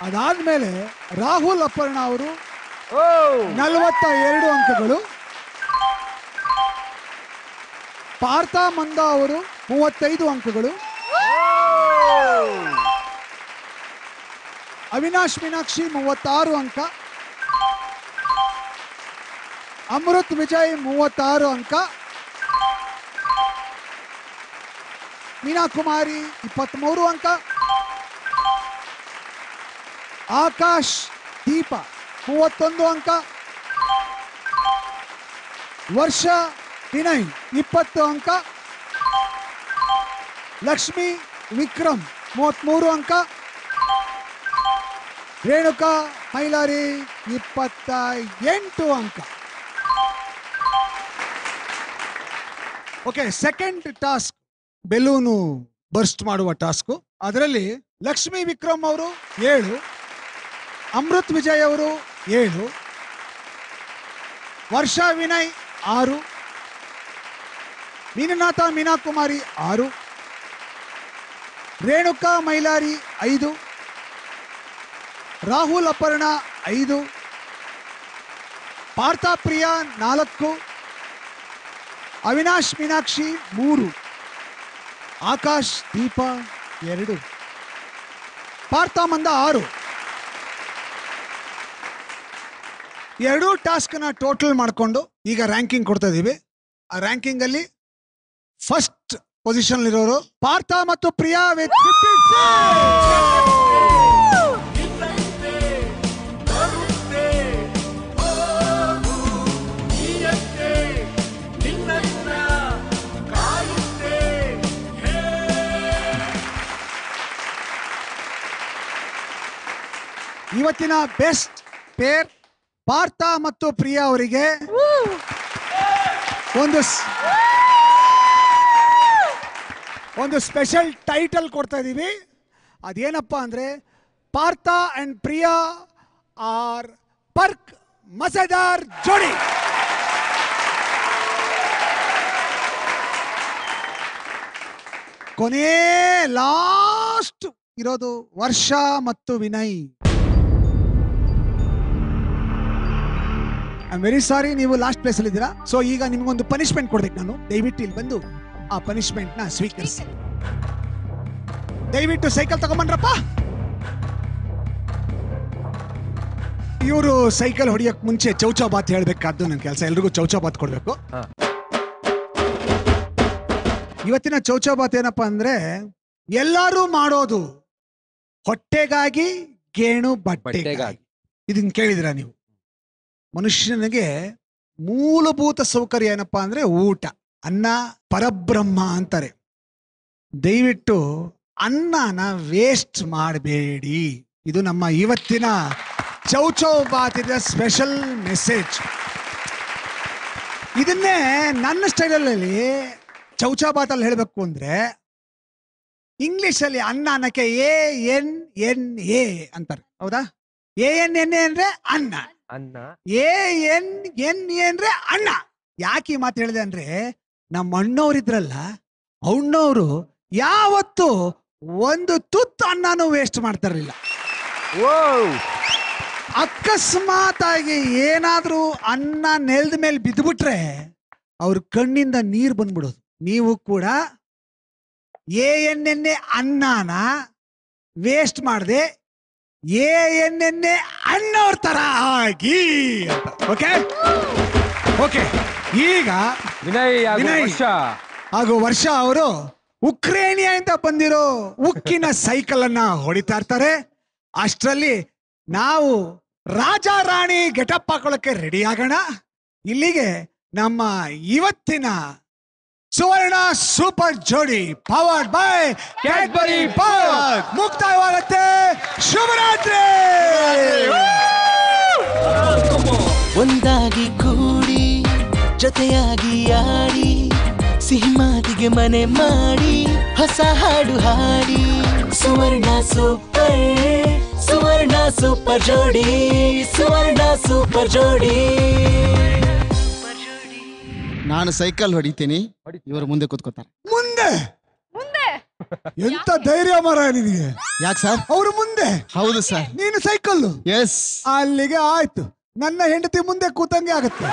Speaker 5: ಅದಾದ್ಮೇಲೆ ರಾಹುಲ್ ಅಪರ್ಣ ಅವರು 42 ಅಂಕಗಳು. ಪಾರ್ಥ ಮಂದ ಅವರು 35 ಅಂಕಗಳು. ಅವಿನಾಶ್ ಮೀನಾಕ್ಷಿ 36 ಅಂಕ. ಅಮೃತ್ ವಿಜಯ್ 36 ಅಂಕ. ಮೀನಾ ಕುಮಾರಿ 23 ಅಂಕ. ಆಕಾಶ್ ದೀಪ 31 ಅಂಕ. ವರ್ಷ ವಿನಯ್ 20 ಅಂಕ. ಲಕ್ಷ್ಮಿ ವಿಕ್ರಮ್ 33 ಅಂಕ. ರೇಣುಕಾ ಮೈಲಾರಿ 28 ಅಂಕ. Okay, second task balloon burst ಮಾಡುವ ಟಾಸ್ಕ್. ಅದರಲ್ಲಿ ಲಕ್ಷ್ಮಿ ವಿಕ್ರಮ್ ಅವರು 7, ಅಮೃತ್ ವಿಜಯ್ ಅವರು 7, ವರ್ಷಾ ವಿನಯ್ 6, ಮೀನನಾಥ ಮೀನಾ ಕುಮಾರಿ 6, ರೇಣುಕಾ ಮೈಲಾರಿ 5, ರಾಹುಲ್ ಅಪರ್ಣ 5, ಪಾರ್ಥ ಪ್ರಿಯಾ 4, ಅವಿನಾಶ್ ಮೀನಾಕ್ಷಿ 3, ಆಕಾಶ್ ದೀಪ 2. ಪಾರ್ಥ ಮಂದ 6. ಎರಡೂ ಟಾಸ್ಕ್ನ ಟೋಟಲ್ ಮಾಡಿಕೊಂಡು ಈಗ ರ್ಯಾಂಕಿಂಗ್ ಕೊಡ್ತಾ ಇದೀವಿ. ಆ ರ್ಯಾಂಕಿಂಗ್ ಅಲ್ಲಿ ಫಸ್ಟ್ ಪೊಸಿಷನ್ ಇರೋರು ಪಾರ್ಥ ಮತ್ತು ಪ್ರಿಯಾ ವಿತ್ 56. ಇವತ್ತಿನ ಬೆಸ್ಟ್ ಪೇರ್ ಪಾರ್ಥ ಮತ್ತು ಪ್ರಿಯಾ ಅವರಿಗೆ ಒಂದು ಸ್ಪೆಷಲ್ ಟೈಟಲ್ ಕೊಡ್ತಾ ಇದೀವಿ. ಅದೇನಪ್ಪ ಅಂದ್ರೆ Partha and Priya are Perk ಮಜೆದಾರ್ ಜೋಡಿ. ಕೊನೆ ಲಾಸ್ಟ್ ಇರೋದು ವರ್ಷ ಮತ್ತು Vinay. I am very sorry, ನೀವು ಲಾಸ್ಟ್ ಪ್ಲೇಸ್ ಅಲ್ಲಿ ಇದ್ದೀರಾ. ಸೊ ಈಗ ನಿಮ್ಗೊಂದು ಪನಿಷ್ಮೆಂಟ್ ಕೊಡ್ಬೇಕು ನಾನು. ದಯವಿಟ್ಟು ಇಲ್ಲಿ ಬಂದು ಆ ಪನಿಷ್ಮೆಂಟ್ ನ ಸ್ವೀಕರಿಸಿ. ದಯವಿಟ್ಟು ಸೈಕಲ್ ತಗೊಂಬನ್ರಪ್ಪ. ಇವರು ಸೈಕಲ್ ಹೊಡಿಯಕ್ ಮುಂಚೆ ಚೌಚೌಬಾತ್ ಹೇಳ್ಬೇಕಾದ್ದು ನನ್ನ ಕೆಲಸ. ಎಲ್ರಿಗೂ ಚೌಚೌಬಾತ್ ಕೊಡ್ಬೇಕು. ಇವತ್ತಿನ ಚೌಚೌಬಾತ್ ಏನಪ್ಪಾ ಅಂದ್ರೆ ಎಲ್ಲರೂ ಮಾಡೋದು ಹೊಟ್ಟೆಗಾಗಿ ಗೇಣು ಬಟ್ಟೆಗಾಗಿ. ಇದನ್ನ ಕೇಳಿದಿರಾ ನೀವು? ಮನುಷ್ಯನಿಗೆ ಮೂಲಭೂತ ಸೌಕರ್ಯ ಏನಪ್ಪಾ ಅಂದ್ರೆ ಊಟ. ಅನ್ನ ಪರಬ್ರಹ್ಮ ಅಂತಾರೆ. ದಯವಿಟ್ಟು ಅನ್ನನ ವೇಸ್ಟ್ ಮಾಡಬೇಡಿ. ಇದು ನಮ್ಮ ಇವತ್ತಿನ ಚೌಚೌಬಾತಿನ ಸ್ಪೆಷಲ್ ಮೆಸೇಜ್. ಇದನ್ನೇ ನನ್ನ ಸ್ಟೈಲಲ್ಲಿ ಚೌಚೌಬಾತಲ್ಲಿ ಹೇಳಬೇಕು ಅಂದ್ರೆ ಇಂಗ್ಲಿಷ್ ಅಲ್ಲಿ ಅನ್ನ ಅನ್ನಕ್ಕೆ ANNA ಅಂತಾರೆ. ಹೌದಾ? ANNA ಅಂದ್ರೆ ಅನ್ನ, ANNA ಅಂದ್ರೆ ಅಣ್ಣ. ಯಾಕೆ ಈ ಮಾತು ಹೇಳಿದೆ ಅಂದ್ರೆ ನಮ್ಮ ಅಣ್ಣವ್ರಿದ್ರಲ್ಲ, ಅಣ್ಣವರು ಯಾವತ್ತು ಒಂದು ತುತ್ತು ಅನ್ನನೂ ವೇಸ್ಟ್ ಮಾಡ್ತಾರಿಲ್ಲ. ಅಕಸ್ಮಾತ್ ಆಗಿ ಏನಾದ್ರೂ ಅನ್ನ ನೆಲದ ಮೇಲೆ ಬಿದ್ದುಬಿಟ್ರೆ ಅವ್ರ ಕಣ್ಣಿಂದ ನೀರು ಬಂದ್ಬಿಡೋದು. ನೀವು ಕೂಡ ANNA ಅನ್ನನ ವೇಸ್ಟ್ ಮಾಡದೆ ANNA ಅಣ್ಣವ್ರ ತರ ಆಗಿ ಅಂತ. Okay okay. ಈಗ ವಿನಯ್ ಹಾಗೂ ವರ್ಷ ಅವರು ಉಕ್ರೇನಿಯಾ ಅಂತ ಬಂದಿರೋ ಉಕ್ಕಿನ ಸೈಕಲ್ ಅನ್ನ ಹೊಡಿತಾ ಇರ್ತಾರೆ. ಅಷ್ಟರಲ್ಲಿ ನಾವು ರಾಜ ರಾಣಿ ಗೆಟಪ್ ಹಾಕೊಳ್ಳಕ್ಕೆ ರೆಡಿ ಆಗೋಣ. ಇಲ್ಲಿಗೆ ನಮ್ಮ ಇವತ್ತಿನ ಸುವರ್ಣ ಸೂಪರ್ ಜೋಡಿ ಪವರ್ಡ್ ಬೈ ಕ್ಯಾಡ್ಬರಿ ಪಾರ್ಕ್ ಮುಕ್ತಾಯವಾಗುತ್ತೆ. ಶುಭರಾತ್ರಿ.
Speaker 1: ಒಂದಾಗಿ ಕೂಡಿ ಜೊತೆಯಾಗಿ ಆಡಿ ಸಿಹಿ ಮಾತಿಗೆ ಮನೆ ಮಾಡಿ ಹೊಸ ಹಾಡು ಹಾಡಿ ಸುವರ್ಣ ಸೂಪರ್ ಜೋಡಿ, ಸುವರ್ಣ ಸೂಪರ್ ಜೋಡಿ.
Speaker 14: ನಾನು ಸೈಕಲ್ ಹೊಡಿತೀನಿ, ಇವರು ಮುಂದೆ ಕೂತ್ಕೋತಾರೆ.
Speaker 5: ಮುಂದೆ ಎಂತ ಧೈರ್ಯ ಮರ ನಿನಗೆ?
Speaker 14: ಯಾಕೆ ಸರ್?
Speaker 5: ಅವರು ಮುಂದೆ.
Speaker 14: ಹೌದು ಸರ್.
Speaker 5: ನೀನು ಸೈಕಲ್.
Speaker 14: ಎಸ್.
Speaker 5: ಅಲ್ಲಿಗೆ ಆಯ್ತು. ನನ್ನ ಹೆಂಡತಿ ಮುಂದೆ ಕೂತಂಗೆ ಆಗುತ್ತೆ.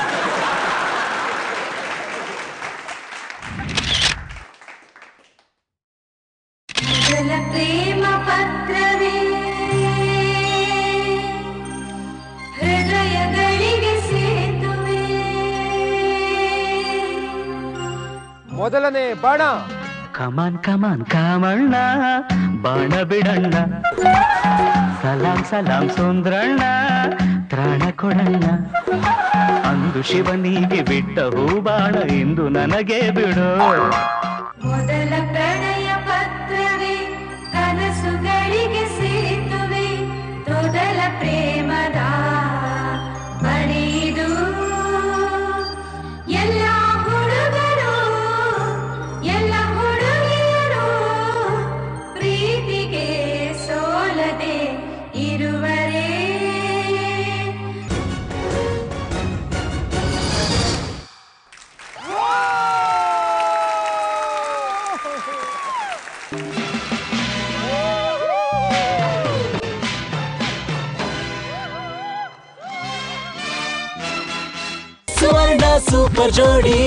Speaker 4: ಪ್ರೇಮ ಪತ್ರವೇ ಹೃದಯಗಳಿಗೆ ಸೇತುವೆ.
Speaker 3: ಮೊದಲನೇ ಬಾಣ.
Speaker 19: ಕಮಾನ್ ಕಮಾನ್ ಕಾಮಣ್ಣ ಬಾಣ ಬಿಡಣ್ಣ, ಸಲಾಂ ಸುಂದ್ರಣ್ಣ ತ್ರಾಣ ಕೊಡಣ್ಣ. ಅಂದು ಶಿವನಿಗೆ ಬಿಟ್ಟ ಹೂಬಾಣ ಇಂದು ನನಗೆ ಬಿಡು.
Speaker 4: ಮೊದಲ ಪ್ರಣಯ ಪತ್ರವೇ ಕನಸುಗಳಿಗೆ ಸೇತುವೆ, ತೊದಲ ಪ್ರೇಮದ ಬಳಿದು. ಎಲ್ಲ ಹುಡುಗರು ಎಲ್ಲ ಹುಡುಗಿಯರು ಪ್ರೀತಿಗೆ ಸೋಲದೆ ಇರುವರೇ.
Speaker 1: ಸುವರ್ಣ ಸೂಪರ್ ಜೋಡಿ.